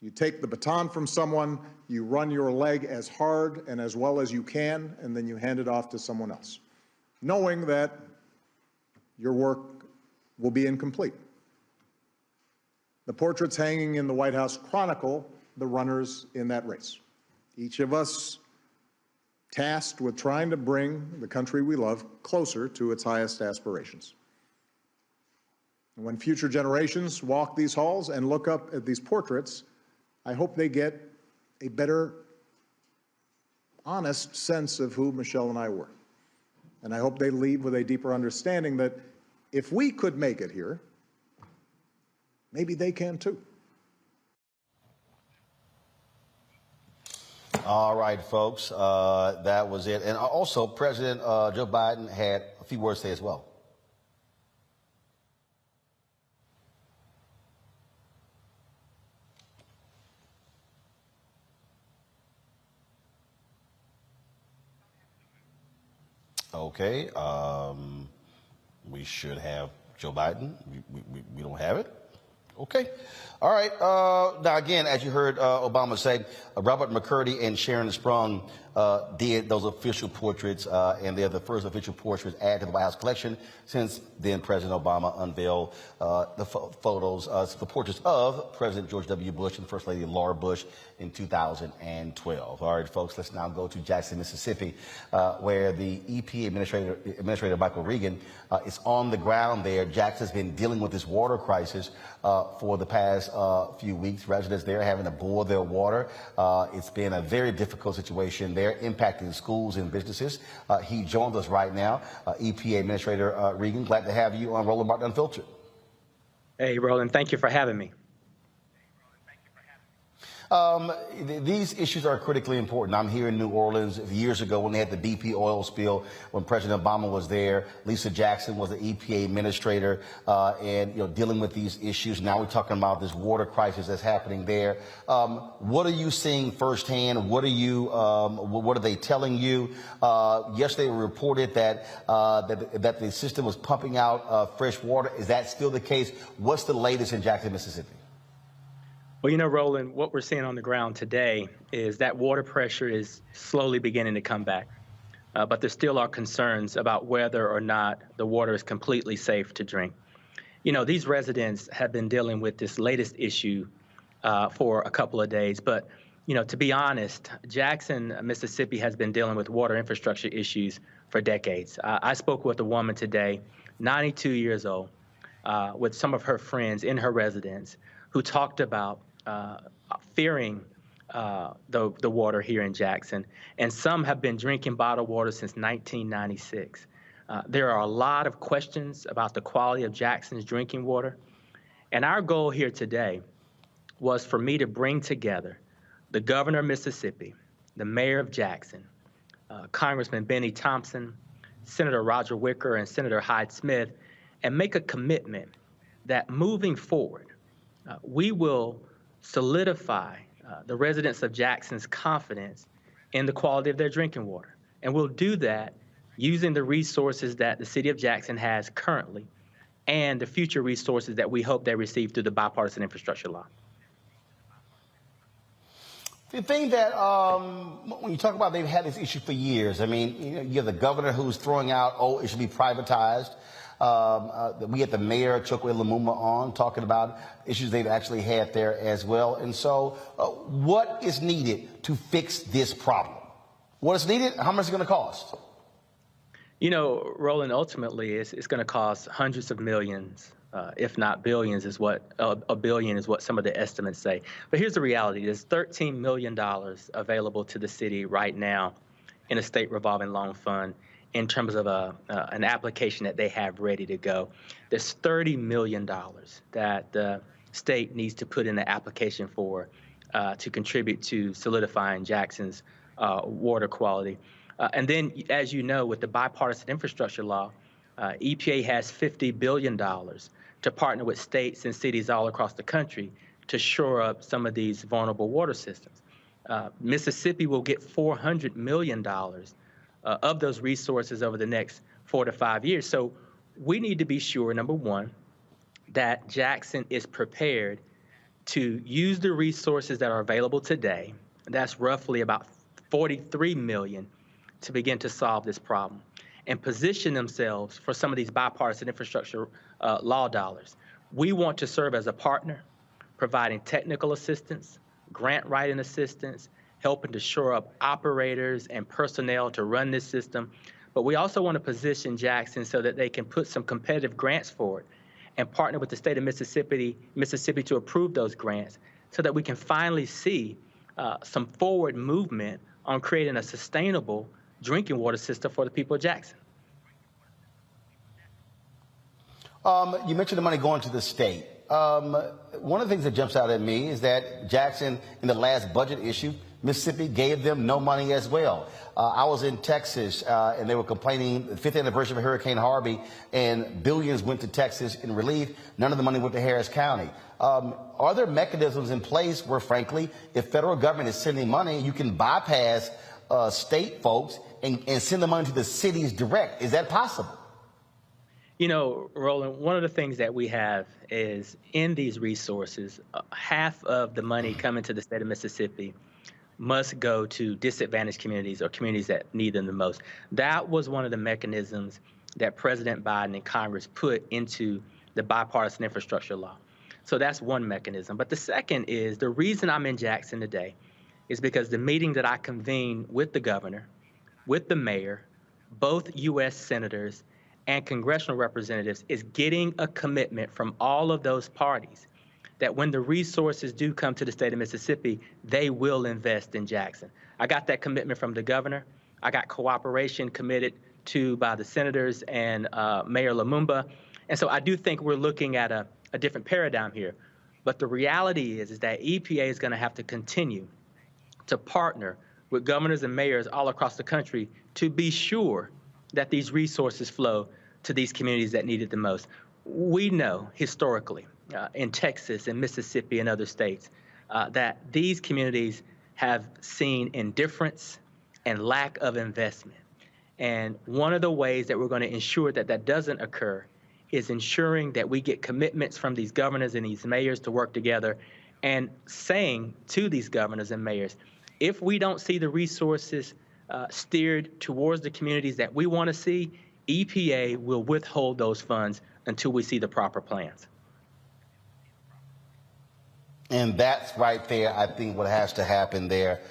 You take the baton from someone, you run your leg as hard and as well as you can, and then you hand it off to someone else, knowing that your work will be incomplete. The portraits hanging in the White House chronicle the runners in that race. Each of us tasked with trying to bring the country we love closer to its highest aspirations. And when future generations walk these halls and look up at these portraits, I hope they get a better, honest sense of who Michelle and I were. And I hope they leave with a deeper understanding that if we could make it here, maybe they can too. All right, folks, that was it. And also, President Joe Biden had a few words to say as well. Okay, we should have Joe Biden. We don't have it. Okay. All right. Now, again, as you heard Obama say, Robert McCurdy and Sharon Sprung did those official portraits, and they're the first official portraits added to the White House collection since then President Obama unveiled the photos, the portraits of President George W. Bush and First Lady Laura Bush in 2012. All right, folks, let's now go to Jackson, Mississippi, where the EPA Administrator Michael Regan is on the ground there. Jackson's been dealing with this water crisis for the past few weeks. Residents there having to boil their water. It's been a very difficult situation there, impacting schools and businesses. He joins us right now. EPA Administrator Regan, glad to have you on Roland Martin Unfiltered. Hey, Roland, thank you for having me. These issues are critically important. I'm here in New Orleans years ago when they had the BP oil spill, when President Obama was there. Lisa Jackson was the EPA administrator, and dealing with these issues. Now we're talking about this water crisis that's happening there. What are you seeing firsthand? What are they telling you? Yesterday we reported that that the system was pumping out fresh water. Is that still the case? What's the latest in Jackson, Mississippi? Well, Roland, what we're seeing on the ground today is that water pressure is slowly beginning to come back. But there still are concerns about whether or not the water is completely safe to drink. These residents have been dealing with this latest issue for a couple of days. But, to be honest, Jackson, Mississippi has been dealing with water infrastructure issues for decades. I spoke with a woman today, 92 years old, with some of her friends in her residence who talked about fearing the water here in Jackson, and some have been drinking bottled water since 1996. There are a lot of questions about the quality of Jackson's drinking water, and our goal here today was for me to bring together the governor of Mississippi, the mayor of Jackson, Congressman Benny Thompson, Senator Roger Wicker, and Senator Hyde Smith, and make a commitment that moving forward, we will solidify the residents of Jackson's confidence in the quality of their drinking water. And we'll do that using the resources that the city of Jackson has currently and the future resources that we hope they receive through the bipartisan infrastructure law. The thing that, when you talk about they've had this issue for years, I mean, you have the governor who's throwing out, it should be privatized. We had the mayor, Chokwe Lumumba, on talking about issues they've actually had there as well. And so what is needed to fix this problem? What is needed? How much is it going to cost? You know, Roland, ultimately, it's going to cost hundreds of millions, if not billions, is what a billion is what some of the estimates say. But here's the reality. There's $13 million available to the city right now in a state revolving loan fund in terms of an application that they have ready to go. There's $30 million that the state needs to put in the application for to contribute to solidifying Jackson's water quality. And then, as you know, with the bipartisan infrastructure law, EPA has $50 billion to partner with states and cities all across the country to shore up some of these vulnerable water systems. Mississippi will get $400 million of those resources over the next 4 to 5 years. So we need to be sure, number one, that Jackson is prepared to use the resources that are available today. That's roughly about $43 million to begin to solve this problem and position themselves for some of these bipartisan infrastructure law dollars. We want to serve as a partner, providing technical assistance, grant writing assistance, helping to shore up operators and personnel to run this system. But we also want to position Jackson so that they can put some competitive grants forward and partner with the state of Mississippi to approve those grants so that we can finally see some forward movement on creating a sustainable drinking water system for the people of Jackson. You mentioned the money going to the state. One of the things that jumps out at me is that Jackson, in the last budget issue, Mississippi gave them no money as well. I was in Texas, and they were complaining the 5th anniversary of Hurricane Harvey, and billions went to Texas in relief. None of the money went to Harris County. Are there mechanisms in place where, frankly, if federal government is sending money, you can bypass state folks and send the money to the cities direct? Is that possible? You know, Roland, one of the things that we have is in these resources, half of the money coming to the state of Mississippi must go to disadvantaged communities or communities that need them the most. That was one of the mechanisms that President Biden and Congress put into the bipartisan infrastructure law. So that's one mechanism. But the second is the reason I'm in Jackson today is because the meeting that I convened with the governor, with the mayor, both U.S. senators, and congressional representatives is getting a commitment from all of those parties that when the resources do come to the state of Mississippi, they will invest in Jackson. I got that commitment from the governor. I got cooperation committed to by the senators and Mayor Lumumba. And so I do think we're looking at a different paradigm here. But the reality is that EPA is going to have to continue to partner with governors and mayors all across the country to be sure that these resources flow to these communities that need it the most. We know historically in Texas and Mississippi and other states that these communities have seen indifference and lack of investment. And one of the ways that we're going to ensure that that doesn't occur is ensuring that we get commitments from these governors and these mayors to work together and saying to these governors and mayors, if we don't see the resources steered towards the communities that we want to see, EPA will withhold those funds until we see the proper plans. And that's right there, I think, what has to happen there.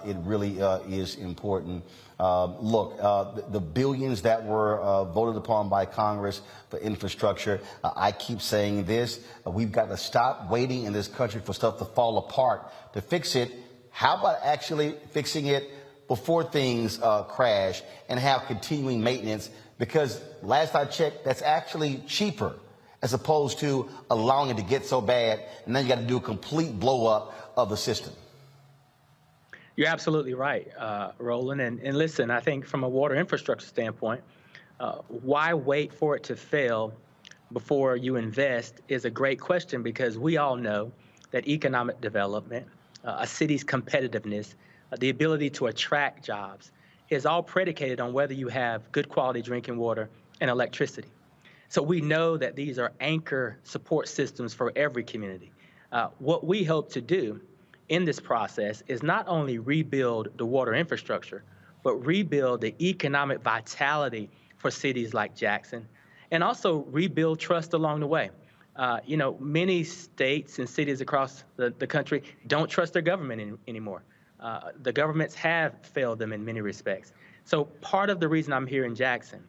It really is important. Look, the billions that were voted upon by Congress for infrastructure, I keep saying this, we've got to stop waiting in this country for stuff to fall apart to fix it. How about actually fixing it before things crash and have continuing maintenance? Because last I checked, that's actually cheaper as opposed to allowing it to get so bad, and then you got to do a complete blow up of the system. You're absolutely right, Roland. And listen, I think from a water infrastructure standpoint, why wait for it to fail before you invest is a great question, because we all know that economic development, a city's competitiveness, the ability to attract jobs is all predicated on whether you have good quality drinking water and electricity. So we know that these are anchor support systems for every community. What we hope to do in this process is not only rebuild the water infrastructure, but rebuild the economic vitality for cities like Jackson and also rebuild trust along the way. Many states and cities across the country don't trust their government anymore. The governments have failed them in many respects. So part of the reason I'm here in Jackson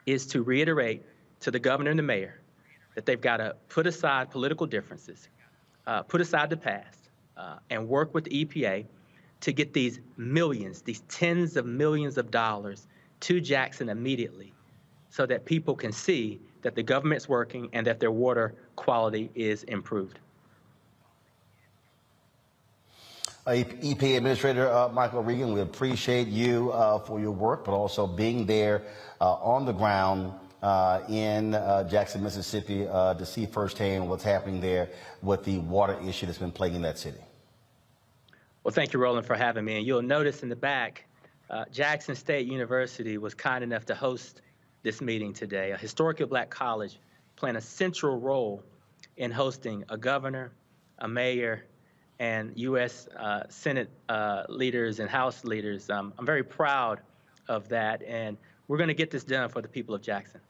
is to reiterate to the governor and the mayor that they've got to put aside political differences, put aside the past, and work with the EPA to get these millions, these tens of millions of dollars to Jackson immediately so that people can see that the government's working and that their water quality is improved. EPA Administrator Michael Regan, we appreciate you for your work, but also being there on the ground in Jackson, Mississippi, to see firsthand what's happening there with the water issue that's been plaguing that city. Well, thank you, Roland, for having me. And you'll notice in the back, Jackson State University was kind enough to host this meeting today. A historically black college playing a central role in hosting a governor, a mayor, and U.S. Senate leaders and House leaders. I'm very proud of that, and we're going to get this done for the people of Jackson.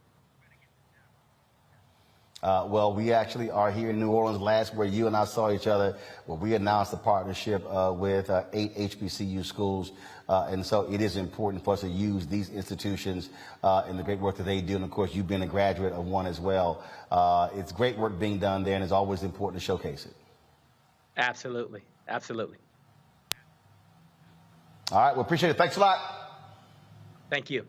Well, we actually are here in New Orleans last where you and I saw each other, where we announced a partnership with 8 HBCU schools. And so it is important for us to use these institutions and the great work that they do. And of course, you've been a graduate of one as well. It's great work being done there, and it's always important to showcase it. Absolutely. Absolutely. All right. Well, appreciate it. Thanks a lot. Thank you.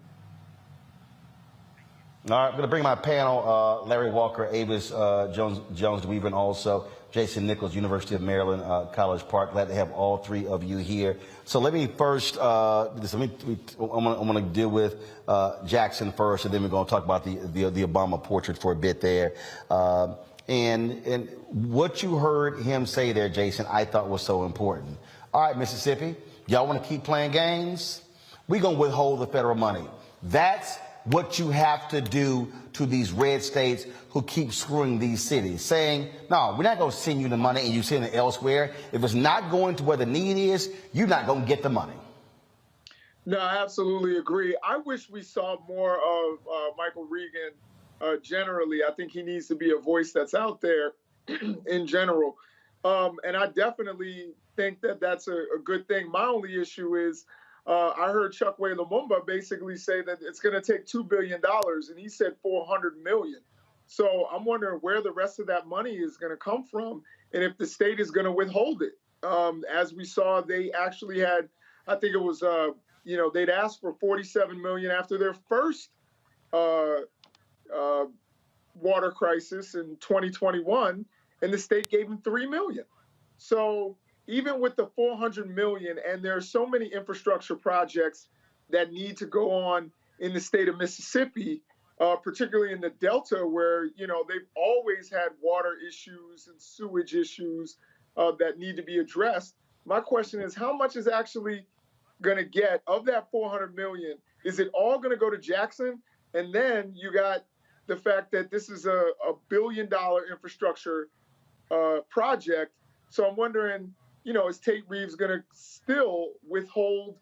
All right, I'm going to bring my panel, Larry Walker, Avis Jones DeWeaver, and also Jason Nichols, University of Maryland, College Park. Glad to have all three of you here. So let me first, I'm going to deal with Jackson first, and then we're going to talk about the Obama portrait for a bit there. And what you heard him say there, Jason, I thought was so important. All right, Mississippi, y'all want to keep playing games? We're going to withhold the federal money. That's what you have to do to these red states who keep screwing these cities, saying, no, we're not going to send you the money and you send it elsewhere. If it's not going to where the need is, you're not going to get the money. No, I absolutely agree. I wish we saw more of Michael Regan generally. I think he needs to be a voice that's out there in general. And I definitely think that that's a good thing. My only issue is I heard Chokwe Lumumba basically say that it's going to take $2 billion, and he said $400 million. So I'm wondering where the rest of that money is going to come from, and if the state is going to withhold it. As we saw, they actually had, I think it was, they'd asked for $47 million after their first water crisis in 2021, and the state gave them $3 million. So even with the $400 million, and there are so many infrastructure projects that need to go on in the state of Mississippi, particularly in the Delta, where, they've always had water issues and sewage issues that need to be addressed. My question is, how much is actually going to get of that $400 million? Is it all going to go to Jackson? And then you got the fact that this is a $1 billion infrastructure project. So I'm wondering, is Tate Reeves going to still withhold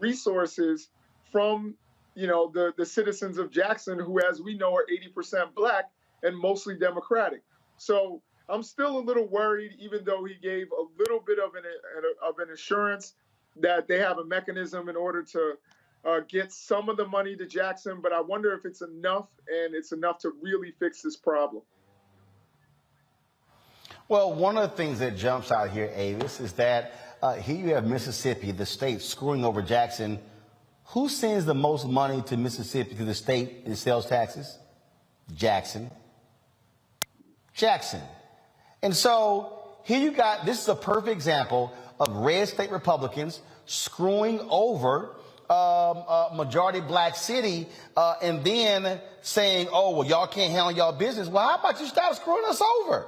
resources from, the citizens of Jackson, who, as we know, are 80% Black and mostly Democratic? So I'm still a little worried, even though he gave a little bit of an assurance that they have a mechanism in order to get some of the money to Jackson. But I wonder if it's enough, and it's enough to really fix this problem. Well, one of the things that jumps out here, Avis, is that here you have Mississippi, the state, screwing over Jackson. Who sends the most money to Mississippi, to the state, in sales taxes? Jackson. Jackson. And so here you got, this is a perfect example of red state Republicans screwing over a majority Black city and then saying, oh, well, y'all can't handle y'all business. Well, how about you stop screwing us over?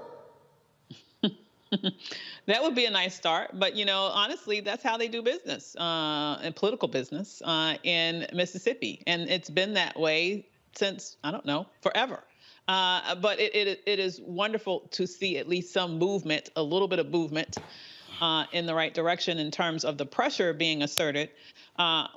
That would be a nice start. But, honestly, that's how they do business and political business in Mississippi. And it's been that way since, I don't know, forever. But it is wonderful to see at least some movement, a little bit of movement in the right direction in terms of the pressure being asserted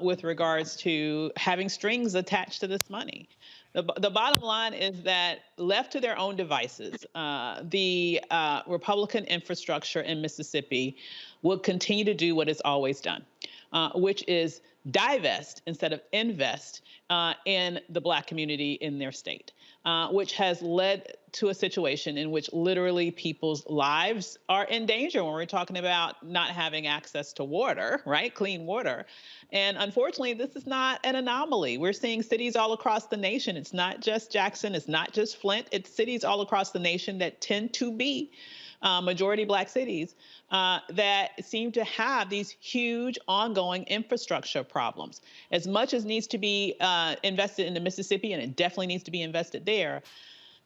with regards to having strings attached to this money. The bottom line is that left to their own devices, the Republican infrastructure in Mississippi will continue to do what it's always done, which is divest instead of invest in the Black community in their state, which has led to a situation in which literally people's lives are in danger when we're talking about not having access to water, right? Clean water. And unfortunately, this is not an anomaly. We're seeing cities all across the nation. It's not just Jackson. It's not just Flint. It's cities all across the nation that tend to be majority Black cities that seem to have these huge ongoing infrastructure problems. As much as needs to be invested into Mississippi, and it definitely needs to be invested there,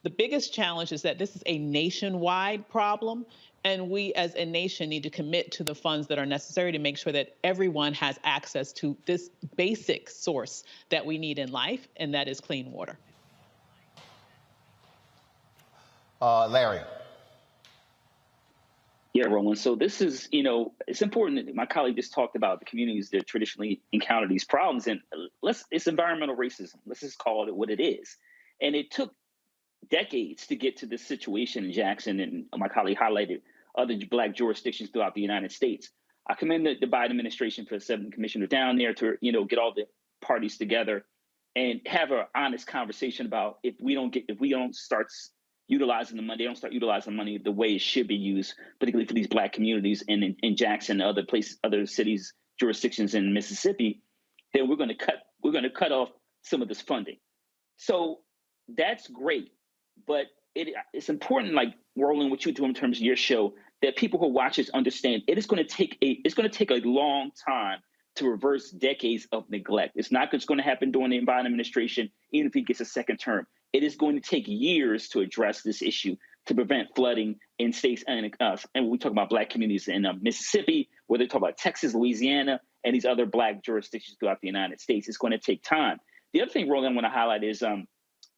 the biggest challenge is that this is a nationwide problem, and we as a nation need to commit to the funds that are necessary to make sure that everyone has access to this basic source that we need in life, and that is clean water. Larry. Yeah, Roland. So this is, it's important that my colleague just talked about the communities that traditionally encounter these problems. And it's environmental racism. Let's just call it what it is. And it took decades to get to this situation in Jackson. And my colleague highlighted other Black jurisdictions throughout the United States. I commend the Biden administration for sending the commissioner down there to, get all the parties together and have an honest conversation about if we don't start utilizing the money, they don't start utilizing the money the way it should be used, particularly for these Black communities in Jackson and other places, other cities, jurisdictions in Mississippi, then we're going to cut off some of this funding. So that's great, but it's important, like Roland, what you do in terms of your show, that people who watch this understand it's going to take a long time to reverse decades of neglect. It's not just going to happen during the Biden administration, even if he gets a second term. It is going to take years to address this issue to prevent flooding in states and we talk about Black communities in Mississippi, whether they talk about Texas, Louisiana, and these other Black jurisdictions throughout the United States. It's going to take time. The other thing, Roland, I want to highlight is the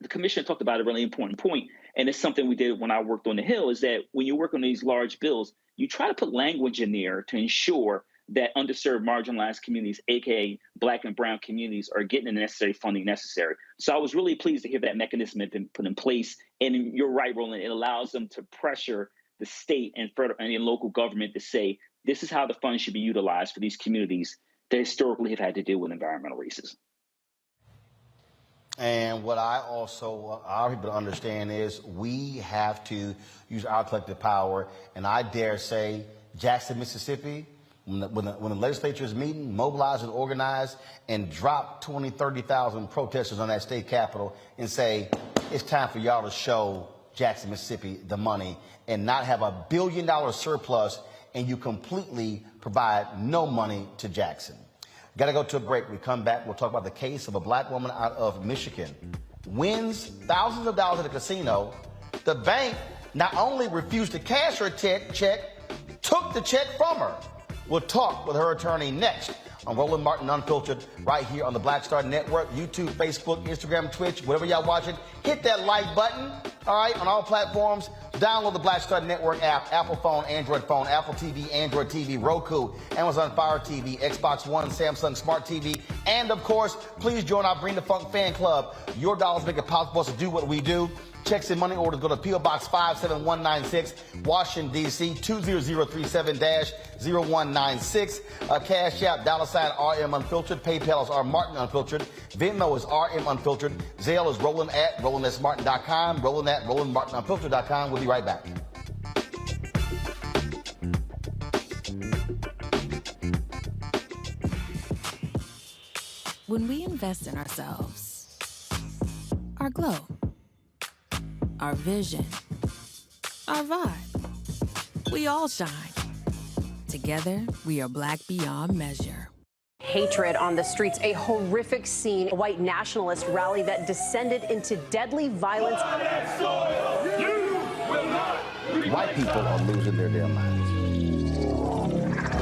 commissioner talked about a really important point, and it's something we did when I worked on the Hill, is that when you work on these large bills, you try to put language in there to ensure that underserved, marginalized communities, aka Black and brown communities, are getting the necessary funding necessary. So I was really pleased to hear that mechanism had been put in place. And you're right, Roland, it allows them to pressure the state and federal and local government to say, this is how the funds should be utilized for these communities that historically have had to deal with environmental racism. And what I also want our people to understand is we have to use our collective power. And I dare say Jackson, Mississippi, when the legislature is meeting, mobilize and organize and drop 20, 30,000 protesters on that state capitol and say, it's time for y'all to show Jackson, Mississippi the money and not have $1 billion surplus and you completely provide no money to Jackson. Got to go to a break. We come back. We'll talk about the case of a Black woman out of Michigan. Wins thousands of dollars at a casino. The bank not only refused to cash her check, took the check from her. We'll talk with her attorney next on Roland Martin Unfiltered right here on the Black Star Network, YouTube, Facebook, Instagram, Twitch, whatever y'all watching. Hit that like button, all right, on all platforms. Download the Black Star Network app, Apple phone, Android phone, Apple TV, Android TV, Roku, Amazon Fire TV, Xbox One, Samsung Smart TV, and of course, please join our Bring the Funk fan club. Your dollars make it possible for us to do what we do. Checks and money orders go to P.O. Box 57196, Washington, D.C., 20037-0196. Cash App, $RM Unfiltered. PayPal is R Martin Unfiltered. Venmo is RM Unfiltered. Zelle is Roland@RolandSMartin.com. Roland@RolandMartinUnfiltered.com. We'll be right back. When we invest in ourselves, our glow, our vision, our vibe, we all shine. Together, we are Black beyond measure. Hatred on the streets, a horrific scene, a white nationalist rally that descended into deadly violence. White people are losing their damn minds.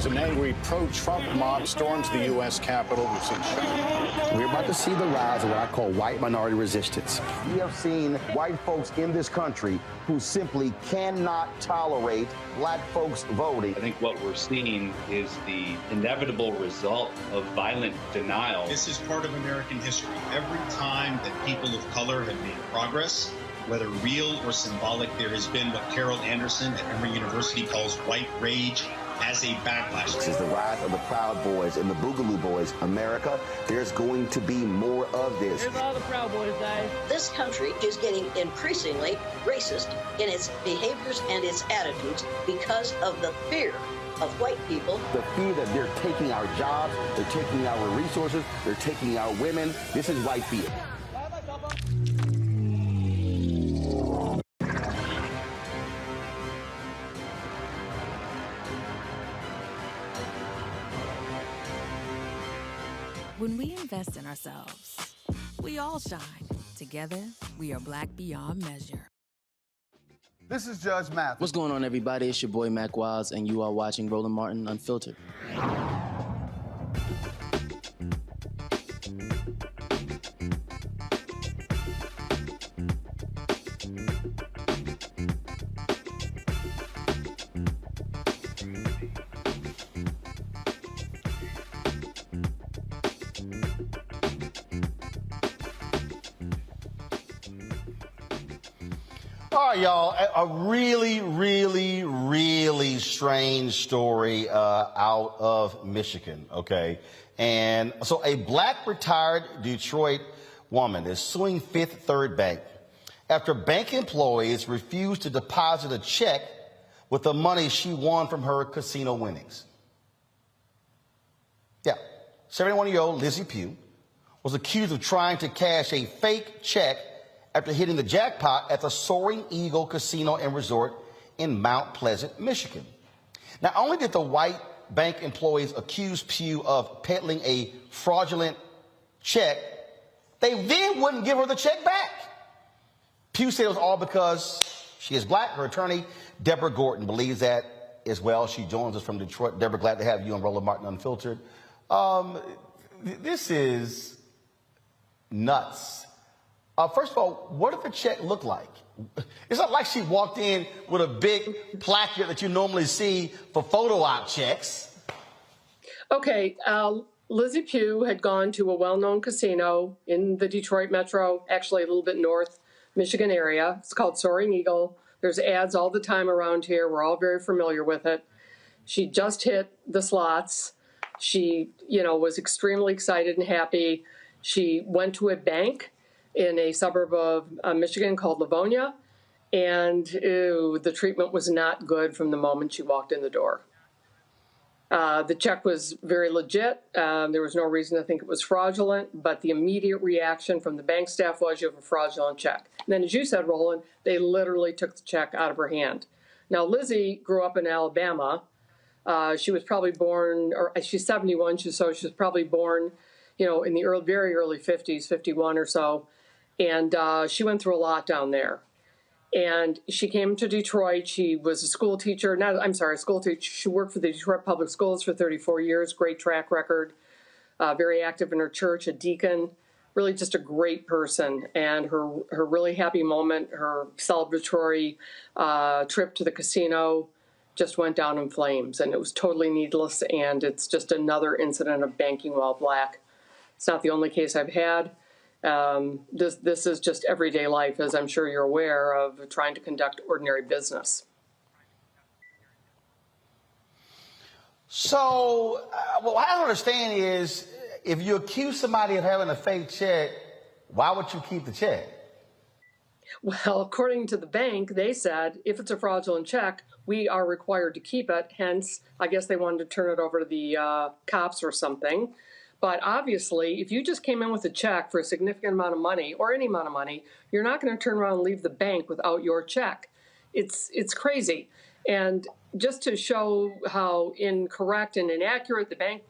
As an angry pro-Trump mob storms the U.S. Capitol, we've seen shootings. We're about to see the rise of what I call white minority resistance. We have seen white folks in this country who simply cannot tolerate black folks voting. I think what we're seeing is the inevitable result of violent denial. This is part of American history. Every time that people of color have made progress, whether real or symbolic, there has been what Carol Anderson at Emory University calls white rage as a backlash. This is the rise of the Proud Boys and the Boogaloo Boys. America, there's going to be more of this. Here's all the Proud Boys, guys. This country is getting increasingly racist in its behaviors and its attitudes because of the fear of white people. The fear that they're taking our jobs, they're taking our resources, they're taking our women. This is white fear. When we invest in ourselves, we all shine. Together, we are black beyond measure. This is Judge Mathis. What's going on, everybody? It's your boy, Mac Wiles, and you are watching Roland Martin Unfiltered. All right, y'all, a really strange story out of Michigan, okay? And so a black retired Detroit woman is suing Fifth Third Bank after bank employees refused to deposit a check with the money she won from her casino winnings. Yeah, 71-year-old Lizzie Pugh was accused of trying to cash a fake check after hitting the jackpot at the Soaring Eagle Casino and Resort in Mount Pleasant, Michigan. Not only did the white bank employees accuse Pugh of peddling a fraudulent check, they then wouldn't give her the check back. Pugh said it was all because she is black. Her attorney, Deborah Gordon, believes that as well. She joins us from Detroit. Deborah, glad to have you on Roland Martin Unfiltered. This is nuts. First of all, what did the check look like? It's not like she walked in with a big placard that you normally see for photo op checks. Okay, Lizzie Pugh had gone to a well-known casino in the Detroit metro, actually a little bit north Michigan area. It's called Soaring Eagle. There's ads all the time around here. We're all very familiar with it. She just hit the slots. She, was extremely excited and happy. She went to a bank in a suburb of Michigan called Livonia, and the treatment was not good from the moment she walked in the door. The check was very legit. There was no reason to think it was fraudulent, but the immediate reaction from the bank staff was, you have a fraudulent check. And then, as you said, Roland, they literally took the check out of her hand. Now, Lizzie grew up in Alabama. She was probably born, or she's 71, so she was probably born, in the very early 50s, 51 or so. And she went through a lot down there. And she came to Detroit. She was a school teacher. She worked for the Detroit Public Schools for 34 years, great track record, very active in her church, a deacon, really just a great person. And her really happy moment, her celebratory trip to the casino just went down in flames. And it was totally needless. And it's just another incident of banking while black. It's not the only case I've had. This is just everyday life, as I'm sure you're aware, of trying to conduct ordinary business. So, what I don't understand is, if you accuse somebody of having a fake check, why would you keep the check? Well, according to the bank, they said if it's a fraudulent check, we are required to keep it. Hence, I guess they wanted to turn it over to the cops or something. But obviously, if you just came in with a check for a significant amount of money, or any amount of money, you're not going to turn around and leave the bank without your check. It's crazy. And just to show how incorrect and inaccurate the bank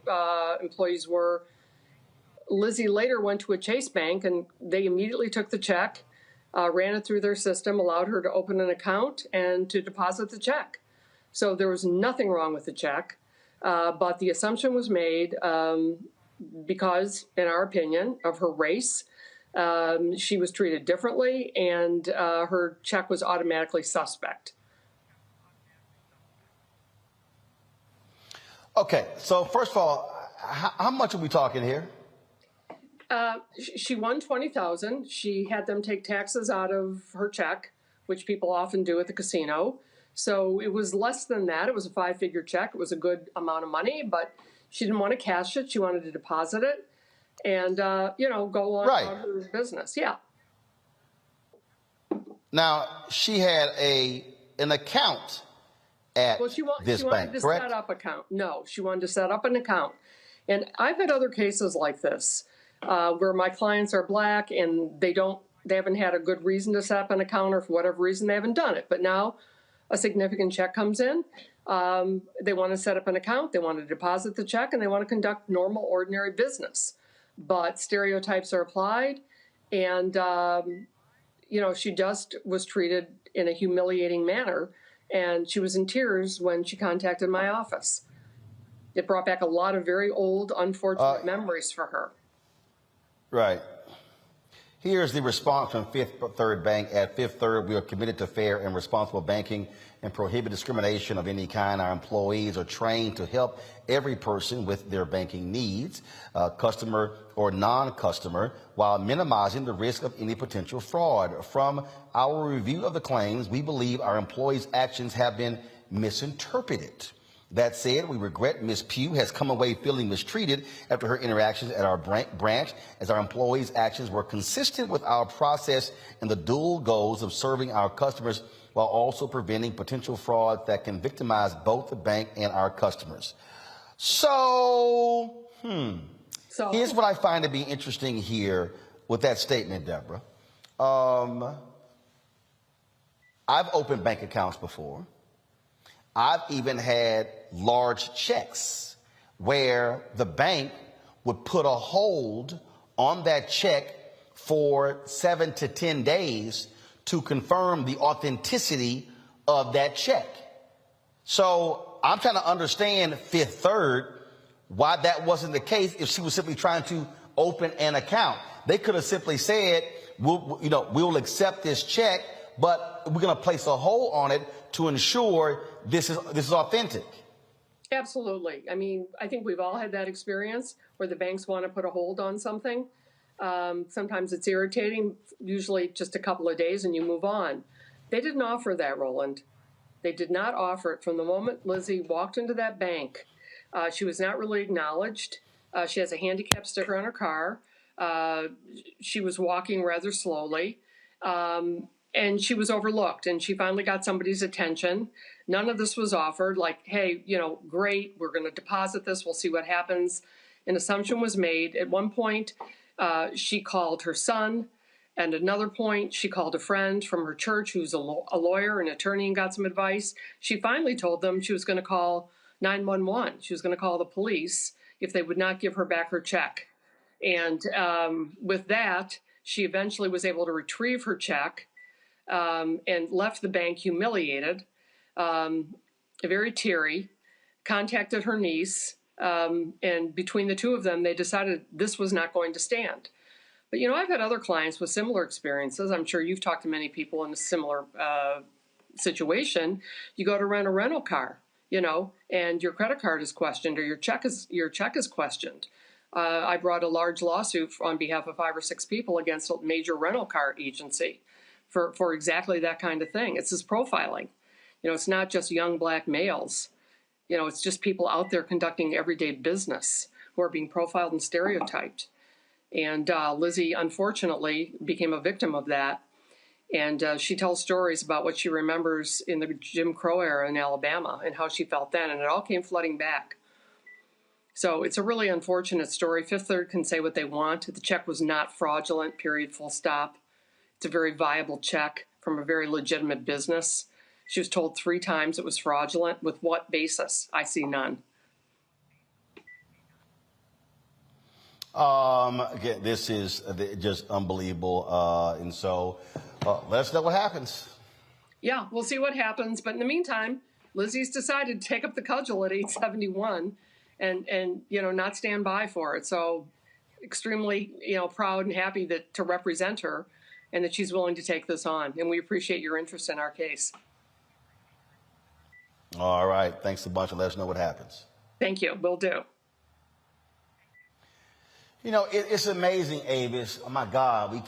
employees were, Lizzie later went to a Chase Bank, and they immediately took the check, ran it through their system, allowed her to open an account and to deposit the check. So there was nothing wrong with the check. But the assumption was made because, in our opinion, of her race. She was treated differently, and her check was automatically suspect. Okay, so first of all, how much are we talking here? She won $20,000. She had them take taxes out of her check, which people often do at the casino. So it was less than that. It was a 5-figure check. It was a good amount of money, but she didn't want to cash it. She wanted to deposit it and, go on about her business. Yeah. Now, she had an account at this bank, to correct? set up account. No, she wanted to set up an account. And I've had other cases like this where my clients are Black and they haven't had a good reason to set up an account, or for whatever reason they haven't done it. But now a significant check comes in. They want to set up an account. They want to deposit the check, and they want to conduct normal, ordinary business. But stereotypes are applied, and she just was treated in a humiliating manner, and she was in tears when she contacted my office. It brought back a lot of very old, unfortunate memories for her. Right. Here's the response from Fifth Third Bank. At Fifth Third, we are committed to fair and responsible banking and prohibit discrimination of any kind. Our employees are trained to help every person with their banking needs, customer or non-customer, while minimizing the risk of any potential fraud. From our review of the claims, we believe our employees' actions have been misinterpreted. That said, we regret Ms. Pugh has come away feeling mistreated after her interactions at our branch, as our employees' actions were consistent with our process and the dual goals of serving our customers while also preventing potential fraud that can victimize both the bank and our customers. So here's what I find to be interesting here with that statement, Deborah. I've opened bank accounts before. I've even had large checks where the bank would put a hold on that check for 7 to 10 days to confirm the authenticity of that check. So I'm trying to understand Fifth Third why that wasn't the case. If she was simply trying to open an account, they could have simply said, we'll accept this check, but we're going to place a hold on it to ensure this is authentic. Absolutely. I mean, I think we've all had that experience where the banks want to put a hold on something. Sometimes it's irritating, usually just a couple of days and you move on. They didn't offer that, Roland. They did not offer it. From the moment Lizzie walked into that bank, she was not really acknowledged. She has a handicap sticker on her car. She was walking rather slowly. And she was overlooked, and she finally got somebody's attention. None of this was offered, like, hey, great, we're going to deposit this, we'll see what happens. An assumption was made. At one point, she called her son. At another point, she called a friend from her church who's a lawyer, an attorney, and got some advice. She finally told them she was going to call 911. She was going to call the police if they would not give her back her check. And with that, she eventually was able to retrieve her check, and left the bank humiliated, very teary, contacted her niece, and between the two of them, they decided this was not going to stand. But, I've had other clients with similar experiences. I'm sure you've talked to many people in a similar situation. You go to rent a rental car, and your credit card is questioned, or your check is questioned. I brought a large lawsuit on behalf of 5 or 6 people against a major rental car agency for exactly that kind of thing. It's this profiling. It's not just young Black males. It's just people out there conducting everyday business who are being profiled and stereotyped. And Lizzie, unfortunately, became a victim of that. And she tells stories about what she remembers in the Jim Crow era in Alabama and how she felt then. And it all came flooding back. So it's a really unfortunate story. Fifth Third can say what they want. The check was not fraudulent, period, full stop. It's a very viable check from a very legitimate business. She was told 3 times it was fraudulent. With what basis? I see none. Again, this is just unbelievable. And so let us know what happens. Yeah, we'll see what happens. But in the meantime, Lizzie's decided to take up the cudgel at 871 and not stand by for it. So extremely, proud and happy to represent her and that she's willing to take this on. And we appreciate your interest in our case. All right. Thanks a bunch, and let us know what happens. Thank you. Will do. It's amazing, Avis. Oh, my God.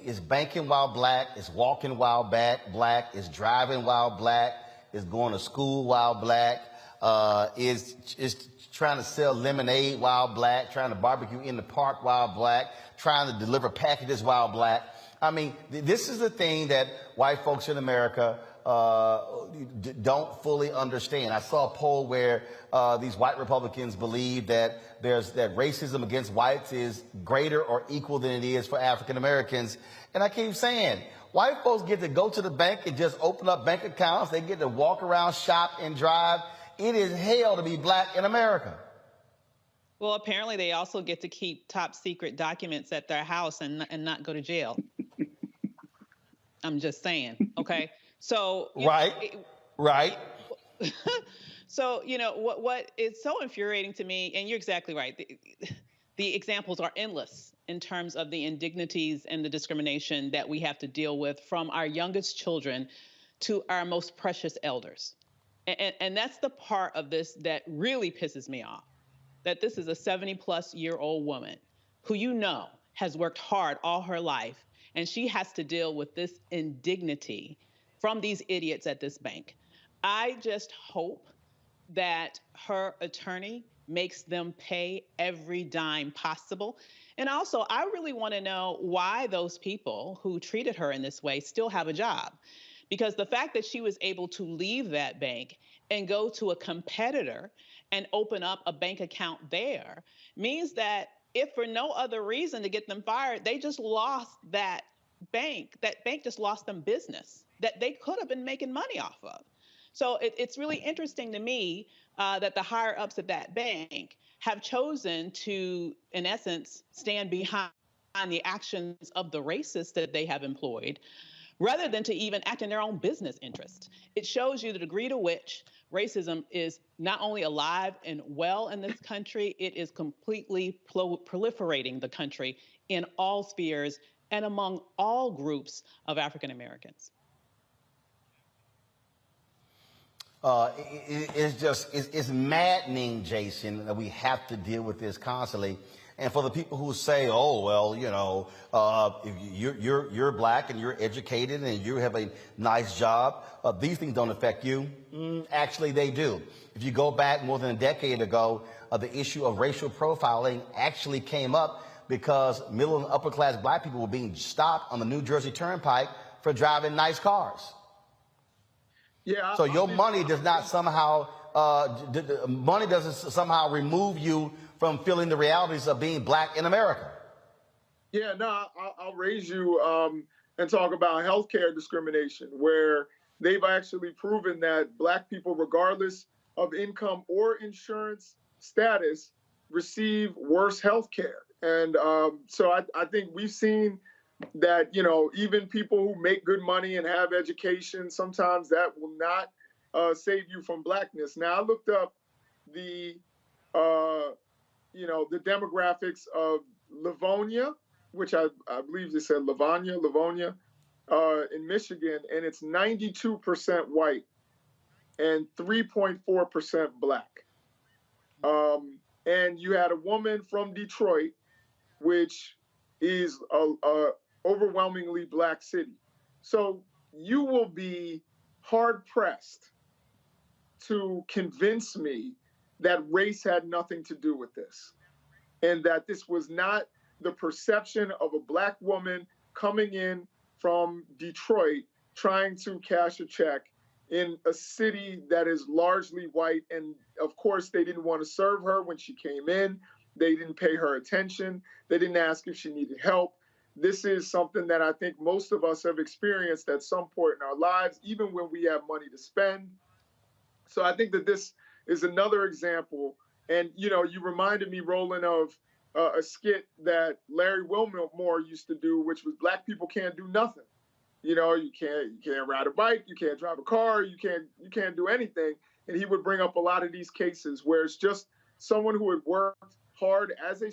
It's banking while black. It's walking while black. It's driving while black. It's going to school while black. It's trying to sell lemonade while black. Trying to barbecue in the park while black. Trying to deliver packages while black. I mean, this is the thing that white folks in America don't fully understand. I saw a poll where these white Republicans believe that that racism against whites is greater or equal than it is for African Americans. And I keep saying, white folks get to go to the bank and just open up bank accounts. They get to walk around, shop, and drive. It is hell to be black in America. Well, apparently they also get to keep top secret documents at their house and not go to jail. I'm just saying, okay? So right. So what is so infuriating to me, and you're exactly right. The examples are endless in terms of the indignities and the discrimination that we have to deal with, from our youngest children to our most precious elders. And that's the part of this that really pisses me off. That this is a 70-plus-year-old woman who has worked hard all her life, and she has to deal with this indignity from these idiots at this bank. I just hope that her attorney makes them pay every dime possible. And also, I really want to know why those people who treated her in this way still have a job. Because the fact that she was able to leave that bank and go to a competitor and open up a bank account there means that if for no other reason to get them fired, they just lost that bank. That bank just lost them business that they could have been making money off of. So it's really interesting to me that the higher ups at that bank have chosen to, in essence, stand behind the actions of the racists that they have employed, rather than to even act in their own business interest. It shows you the degree to which racism is not only alive and well in this country, it is completely proliferating the country in all spheres and among all groups of African Americans. It's maddening, Jason, that we have to deal with this constantly. And for the people who say, oh, well, if you're black and you're educated and you have a nice job, these things don't affect you. Actually, they do. If you go back more than a decade ago, the issue of racial profiling actually came up because middle and upper class black people were being stopped on the New Jersey Turnpike for driving nice cars. Yeah. So your money does not somehow, money doesn't somehow remove you from feeling the realities of being black in America. Yeah, no, I'll raise you and talk about healthcare discrimination, where they've actually proven that black people, regardless of income or insurance status, receive worse healthcare. And so I think we've seen that, even people who make good money and have education, sometimes that will not save you from blackness. Now, I looked up the demographics of Livonia, which I believe they said Livonia, in Michigan, and it's 92% white and 3.4% black. And you had a woman from Detroit, which is a overwhelmingly black city. So you will be hard pressed to convince me that race had nothing to do with this, and that this was not the perception of a black woman coming in from Detroit trying to cash a check in a city that is largely white. And of course, they didn't want to serve her when she came in. They didn't pay her attention. They didn't ask if she needed help. This is something that I think most of us have experienced at some point in our lives, even when we have money to spend. So I think that this is another example. And, you reminded me, Roland, of a skit that Larry Wilmore used to do, which was Black People Can't Do Nothing. You know, you can't ride a bike, you can't drive a car, you can't do anything. And he would bring up a lot of these cases where it's just someone who had worked hard as a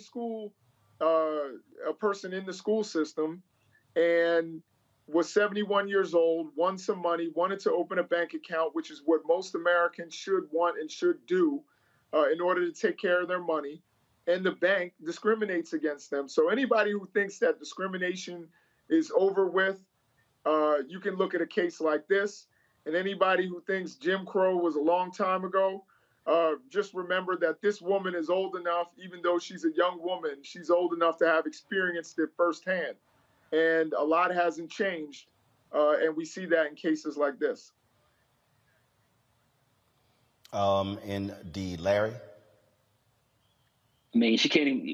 person in the school system, and was 71 years old, won some money, wanted to open a bank account, which is what most Americans should want and should do in order to take care of their money. And the bank discriminates against them. So anybody who thinks that discrimination is over with, you can look at a case like this. And anybody who thinks Jim Crow was a long time ago, just remember that this woman is old enough, even though she's a young woman, she's old enough to have experienced it firsthand. And a lot hasn't changed. And we see that in cases like this. Indeed. Larry? I mean,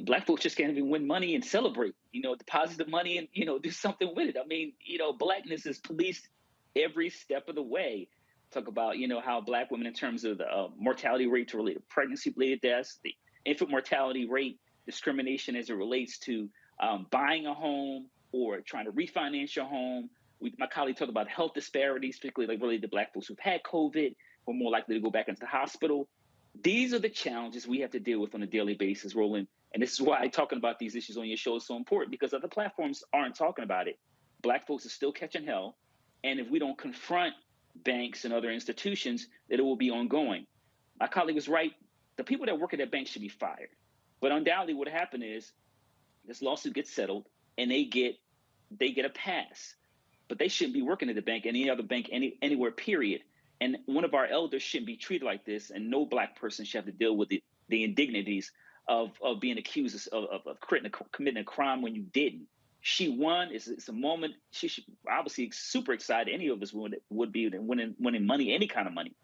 black folks just can't even win money and celebrate, deposit the money and, do something with it. I mean, blackness is policed every step of the way. Talk about, how black women, in terms of the mortality rate related to pregnancy-related deaths, the infant mortality rate, discrimination as it relates to buying a home or trying to refinance your home. My colleague talked about health disparities, particularly related to black folks who've had COVID, who are more likely to go back into the hospital. These are the challenges we have to deal with on a daily basis, Roland. And this is why talking about these issues on your show is so important, because other platforms aren't talking about it. Black folks are still catching hell. And if we don't confront banks and other institutions, that it will be ongoing. My colleague was right. The people that work at that bank should be fired. But undoubtedly what happened is this lawsuit gets settled and they get a pass. But they shouldn't be working at the bank, any other bank, anywhere, period. And one of our elders shouldn't be treated like this, and no black person should have to deal with the indignities of being accused of committing a crime when you didn't. She won. It's a moment. She should obviously super excited. Any of us would be winning money, any kind of money.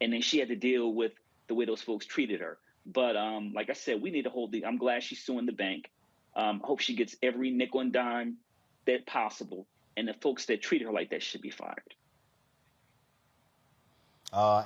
And then she had to deal with the way those folks treated her. But like I said, we need to hold I'm glad she's suing the bank. Hope she gets every nickel and dime that possible. And the folks that treat her like that should be fired.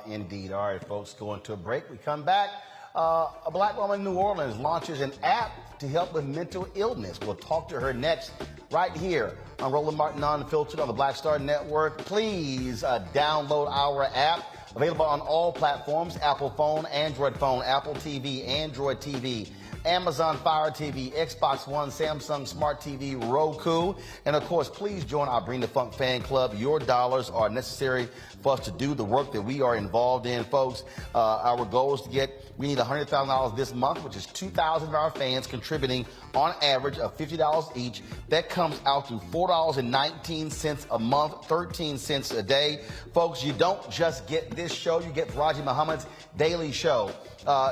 Indeed. All right, folks, going to a break. We come back. A black woman in New Orleans launches an app to help with mental illness. We'll talk to her next right here on Roland Martin Unfiltered on the Black Star Network. Please download our app. Available on all platforms: Apple phone, Android phone, Apple TV, Android TV, Amazon Fire TV, Xbox One, Samsung Smart TV, Roku. And of course, please join our Bring the Funk fan club. Your dollars are necessary for us to do the work that we are involved in, folks. Our goal is we need $100,000 this month, which is 2,000 of our fans contributing on average of $50 each. That comes out to $4.19 a month, 13 cents a day. Folks, you don't just get this show, you get Faraji Muhammad's daily show.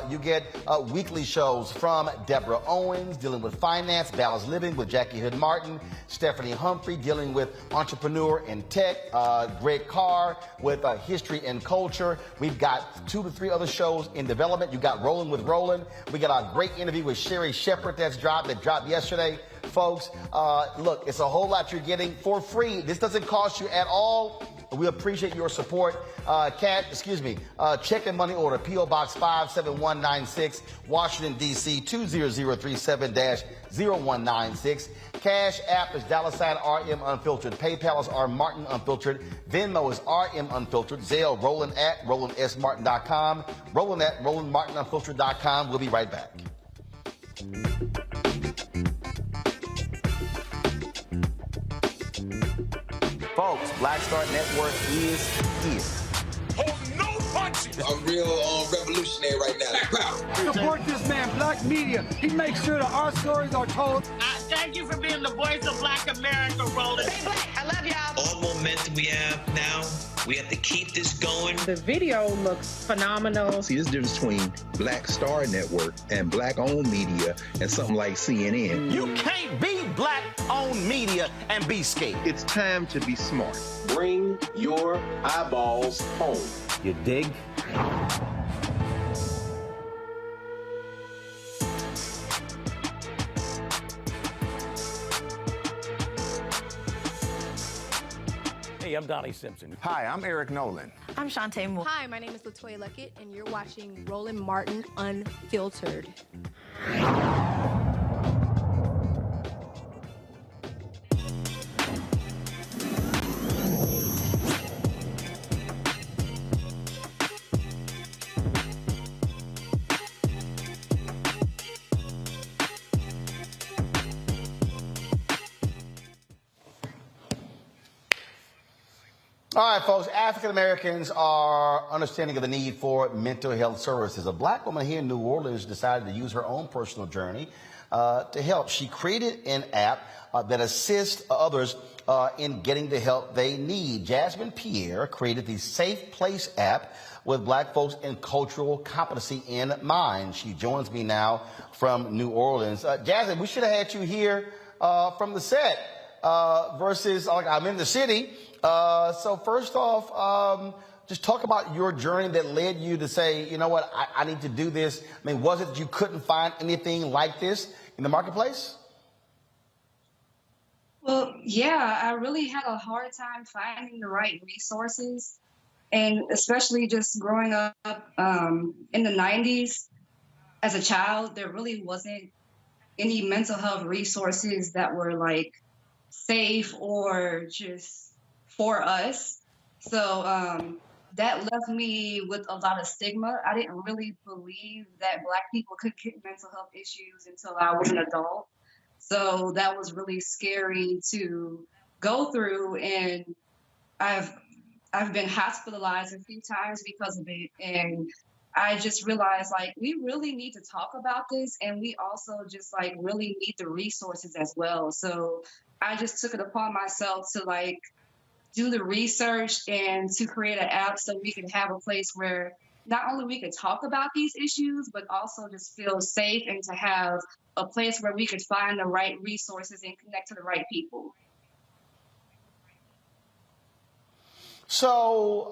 You get weekly shows from Deborah Owens dealing with finance, Dallas Living with Jackie Hood Martin, Stephanie Humphrey dealing with entrepreneur and tech, Greg Carr with history and culture. We've got 2 to 3 other shows in development. You got Roland with Roland. We got our great interview with Sherry Shepard that dropped yesterday. Folks, look, it's a whole lot you're getting for free. This doesn't cost you at all. We appreciate your support. Check and money order, P.O. Box 57196, Washington, D.C. 20037-0196. Cash App is $RM Unfiltered. PayPal is R Martin Unfiltered. Venmo is RM Unfiltered. Zelle, Roland at RolandSMartin.com. Roland at RolandMartinUnfiltered.com. We'll be right back. Folks, Black Star Network is here. Oh, no punches! I'm real revolutionary right now. Support this man, Black Media. He makes sure that our stories are told. Thank you for being the voice of Black America, Roland. Stay black. I love y'all. All momentum we have now, we have to keep this going. The video looks phenomenal. See, there's a difference between Black Star Network and black-owned media and something like CNN. You can't be black-owned media and be scared. It's time to be smart. Bring your eyeballs home. You dig? Hey, I'm Donnie Simpson. Hi, I'm Eric Nolan. I'm Shantae Moore. Hi, my name is LaToya Luckett, and you're watching Roland Martin Unfiltered. All right, folks, African Americans are understanding of the need for mental health services. A black woman here in New Orleans decided to use her own personal journey to help. She created an app that assists others in getting the help they need. Jasmine Pierre created the Safe Place app with black folks in cultural competency in mind. She joins me now from New Orleans. Jasmine, we should have had you here from the set versus like I'm in the city. So first off, just talk about your journey that led you to say, you know what, I need to do this. I mean, was it that you couldn't find anything like this in the marketplace? Well, yeah, I really had a hard time finding the right resources. And especially just growing up in the 90s as a child, there really wasn't any mental health resources that were like safe or just for us. So that left me with a lot of stigma. I didn't really believe that Black people could get mental health issues until I was an adult. So that was really scary to go through. And I've been hospitalized a few times because of it. And I just realized, like, we really need to talk about this. And we also just, like, really need the resources as well. So I just took it upon myself to, like, do the research and to create an app so we can have a place where not only we could talk about these issues, but also just feel safe and to have a place where we could find the right resources and connect to the right people. So,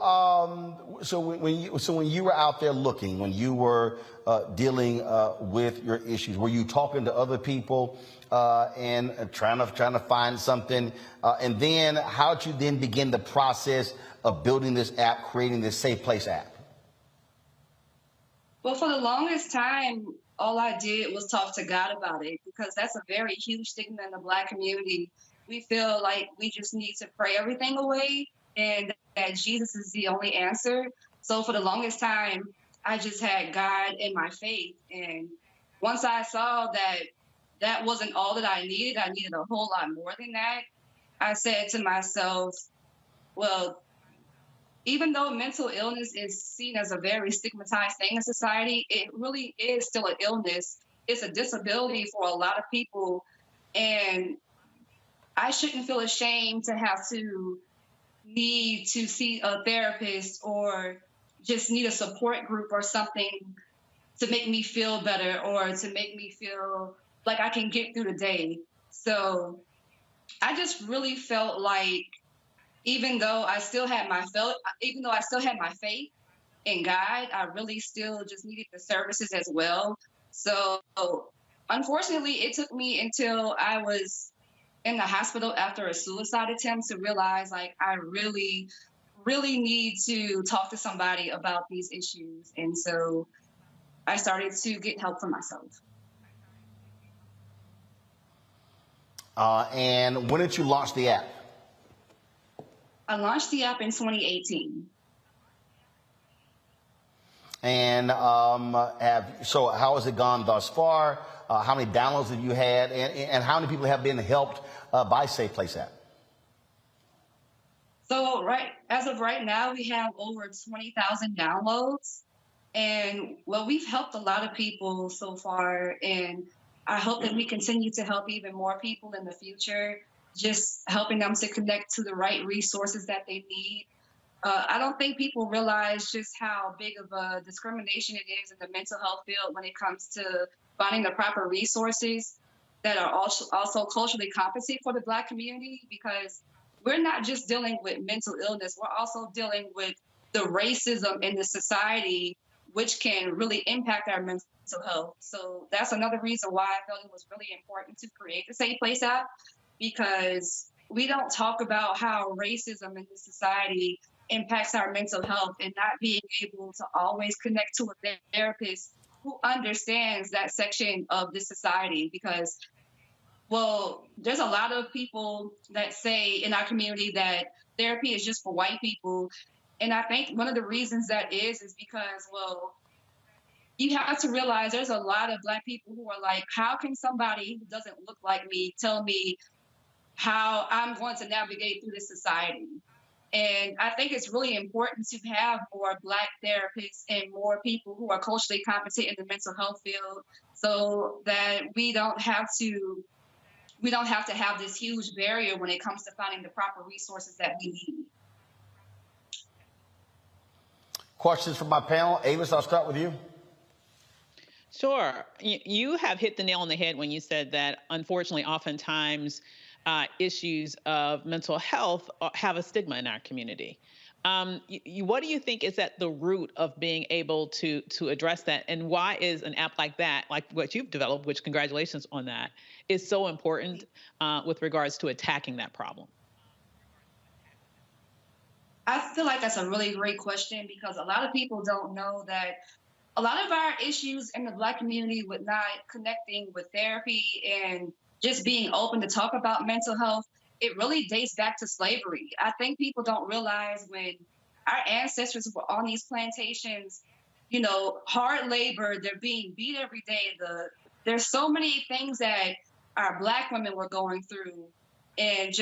when you were out there looking, when you were dealing with your issues, were you talking to other people and trying to find something? And then, how did you then begin the process of building this app, creating this Safe Place app? Well, for the longest time, all I did was talk to God about it, because that's a very huge stigma in the Black community. We feel like we just need to pray everything away, and that Jesus is the only answer. So for the longest time, I just had God and my faith. And once I saw that that wasn't all that I needed a whole lot more than that, I said to myself, well, even though mental illness is seen as a very stigmatized thing in society, it really is still an illness. It's a disability for a lot of people. And I shouldn't feel ashamed to have to need to see a therapist or just need a support group or something to make me feel better or to make me feel like I can get through the day. So I just really felt like even though I still had my faith in God, I really still just needed the services as well. So unfortunately, it took me until I was in the hospital after a suicide attempt to realize, like, I really, really need to talk to somebody about these issues. And so I started to get help for myself. And when did you launch the app? I launched the app in 2018. And so how has it gone thus far? How many downloads have you had? And how many people have been helped by Safe Place app? So as of right now, we have over 20,000 downloads. And well, we've helped a lot of people so far. And I hope that we continue to help even more people in the future, just helping them to connect to the right resources that they need. I don't think people realize just how big of a discrimination it is in the mental health field when it comes to finding the proper resources that are also culturally competent for the Black community, because we're not just dealing with mental illness, we're also dealing with the racism in the society, which can really impact our mental health. So that's another reason why I felt it was really important to create the Safe Place app, because we don't talk about how racism in this society impacts our mental health, and not being able to always connect to a therapist who understands that section of the society. Because, well, there's a lot of people that say in our community that therapy is just for white people. And I think one of the reasons that is because, well, you have to realize there's a lot of Black people who are like, how can somebody who doesn't look like me tell me how I'm going to navigate through this society? And I think it's really important to have more Black therapists and more people who are culturally competent in the mental health field, so that we don't have to have this huge barrier when it comes to finding the proper resources that we need. Questions from my panel. Avis, I'll start with you. Sure. You have hit the nail on the head when you said that, unfortunately, oftentimes issues of mental health have a stigma in our community. What do you think is at the root of being able to address that? And why is an app like that, like what you've developed, which congratulations on that, is so important with regards to attacking that problem? I feel like that's a really great question, because a lot of people don't know that a lot of our issues in the Black community with not connecting with therapy and just being open to talk about mental health, it really dates back to slavery. I think people don't realize when our ancestors were on these plantations, you know, hard labor, they're being beat every day. There's so many things that our Black women were going through, and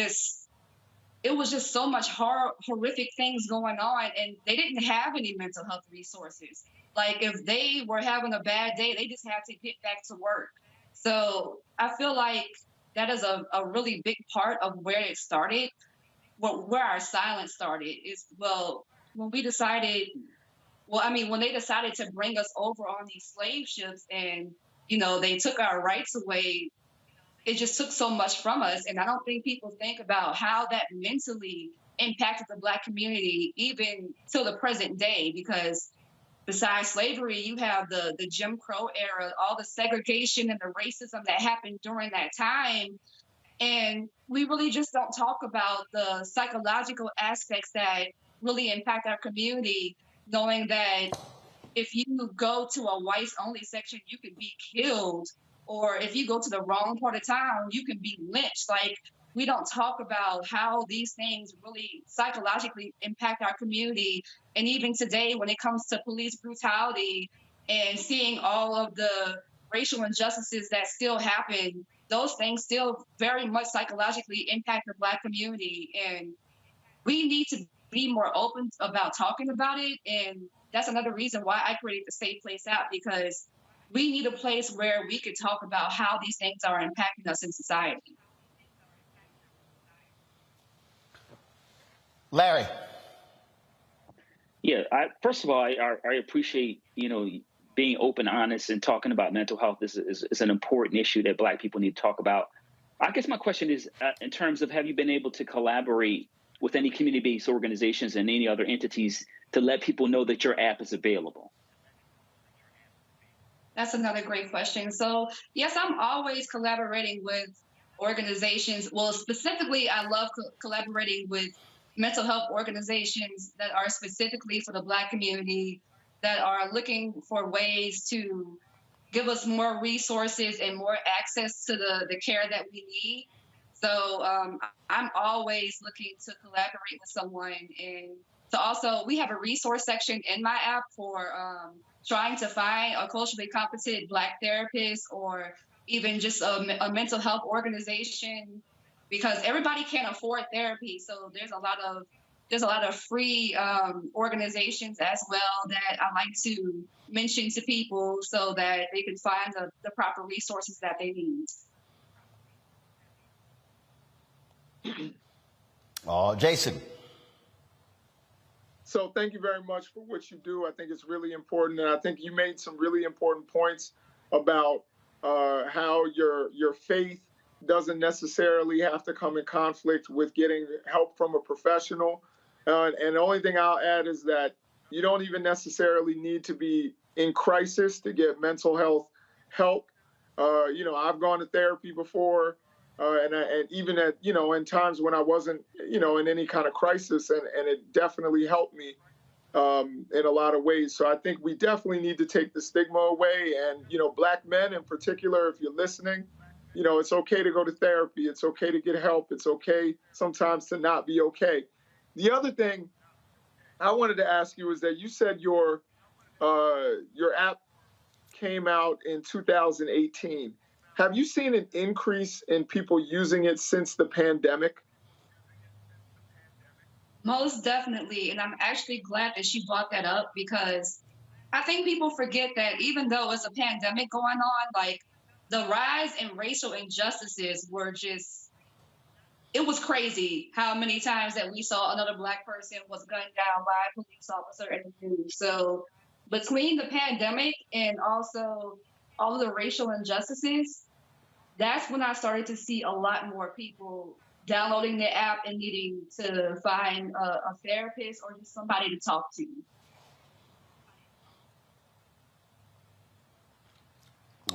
it was just so much horrific things going on, and they didn't have any mental health resources. Like, if they were having a bad day, they just had to get back to work. So I feel like that is a really big part of where it started, where our silence started is, when they decided to bring us over on these slave ships and, you know, they took our rights away, it just took so much from us. And I don't think people think about how that mentally impacted the Black community even till the present day, because besides slavery, you have the Jim Crow era, all the segregation and the racism that happened during that time. And we really just don't talk about the psychological aspects that really impact our community, knowing that if you go to a whites only section, you can be killed. Or if you go to the wrong part of town, you can be lynched. Like, we don't talk about how these things really psychologically impact our community. And even today, when it comes to police brutality and seeing all of the racial injustices that still happen, those things still very much psychologically impact the Black community. And we need to be more open about talking about it. And that's another reason why I created the Safe Place app, because we need a place where we could talk about how these things are impacting us in society. Larry. Yeah, first of all, I appreciate, you know, being open, honest, and talking about mental health is an important issue that Black people need to talk about. I guess my question is, in terms of, have you been able to collaborate with any community-based organizations and any other entities to let people know that your app is available? That's another great question. So yes, I'm always collaborating with organizations. Well, specifically, I love collaborating with mental health organizations that are specifically for the Black community, that are looking for ways to give us more resources and more access to the care that we need. So I'm always looking to collaborate with someone. And so also, we have a resource section in my app for trying to find a culturally competent Black therapist, or even just a mental health organization, because everybody can't afford therapy. So there's a lot of free organizations as well that I like to mention to people so that they can find the proper resources that they need. Jason. So thank you very much for what you do. I think it's really important. And I think you made some really important points about how your faith doesn't necessarily have to come in conflict with getting help from a professional. And the only thing I'll add is that you don't even necessarily need to be in crisis to get mental health help. You know, I've gone to therapy before, and even at, you know, in times when I wasn't, you know, in any kind of crisis, and it definitely helped me in a lot of ways. So I think we definitely need to take the stigma away. And, you know, Black men in particular, if you're listening, you know, it's okay to go to therapy. It's okay to get help. It's okay sometimes to not be okay. The other thing I wanted to ask you is that you said your app came out in 2018. Have you seen an increase in people using it since the pandemic? Most definitely. And I'm actually glad that she brought that up, because I think people forget that even though it's a pandemic going on, like the rise in racial injustices were just, it was crazy how many times that we saw another Black person was gunned down by a police officer in the news. So between the pandemic and also all of the racial injustices, that's when I started to see a lot more people downloading the app and needing to find a therapist or just somebody to talk to.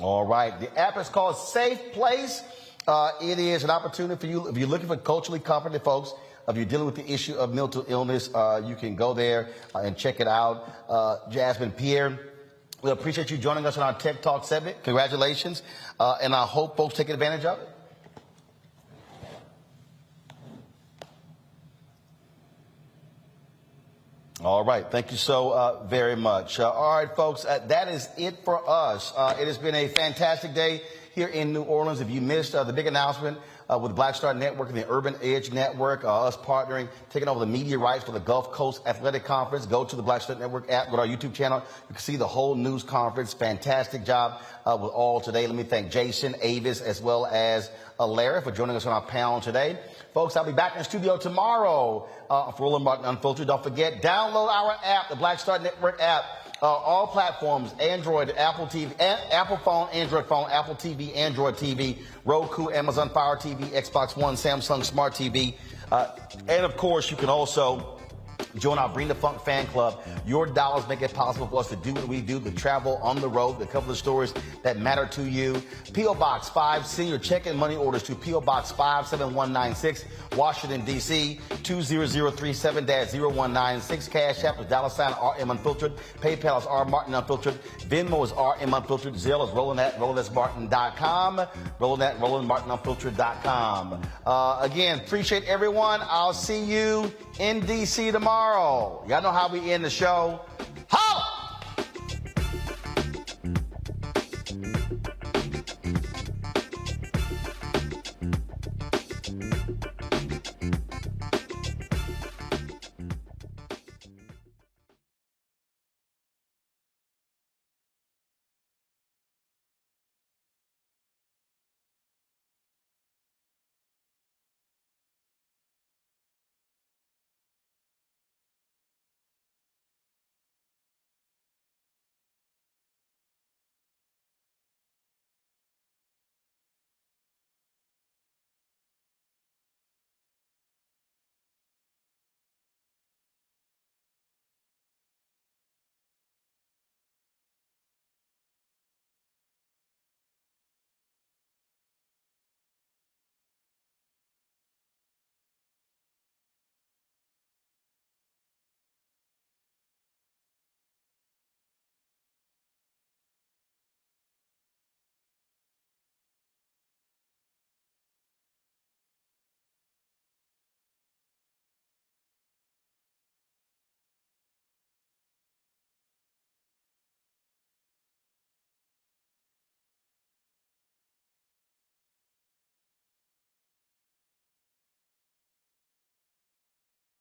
All right. The app is called Safe Place. It is an opportunity for you. If you're looking for culturally competent folks, if you're dealing with the issue of mental illness, you can go there and check it out. Jasmine, Pierre, we appreciate you joining us on our Tech Talk segment. Congratulations. And I hope folks take advantage of it. All right. Thank you so very much. All right, folks, that is it for us. It has been a fantastic day here in New Orleans. If you missed the big announcement with Black Star Network and the Urban Edge Network, us partnering, taking over the media rights for the Gulf Coast Athletic Conference, go to the Black Star Network app, go to our YouTube channel. You can see the whole news conference. Fantastic job with all today. Let me thank Jason, Avis, as well as Larry for joining us on our panel today. Folks, I'll be back in the studio tomorrow for Roland Martin Unfiltered. Don't forget, download our app, the Black Star Network app. All platforms, Android, Apple TV, Apple phone, Android phone, Apple TV, Android TV, Roku, Amazon Fire TV, Xbox One, Samsung Smart TV. And of course, you can also join our Bring the Funk fan club. Your dollars make it possible for us to do what we do, to travel on the road, to cover the stories that matter to you. P.O. Box 5, send your check and money orders to P.O. Box 57196, Washington, D.C. 20037-0196. Cash App is $RM Unfiltered. PayPal is R Martin Unfiltered. Venmo is RM Unfiltered. Zelle is rolling at RolandSMartin.com. Rolling at RolandMartinUnfiltered.com. Again, appreciate everyone. I'll see you in D.C. tomorrow. Y'all know how we end the show.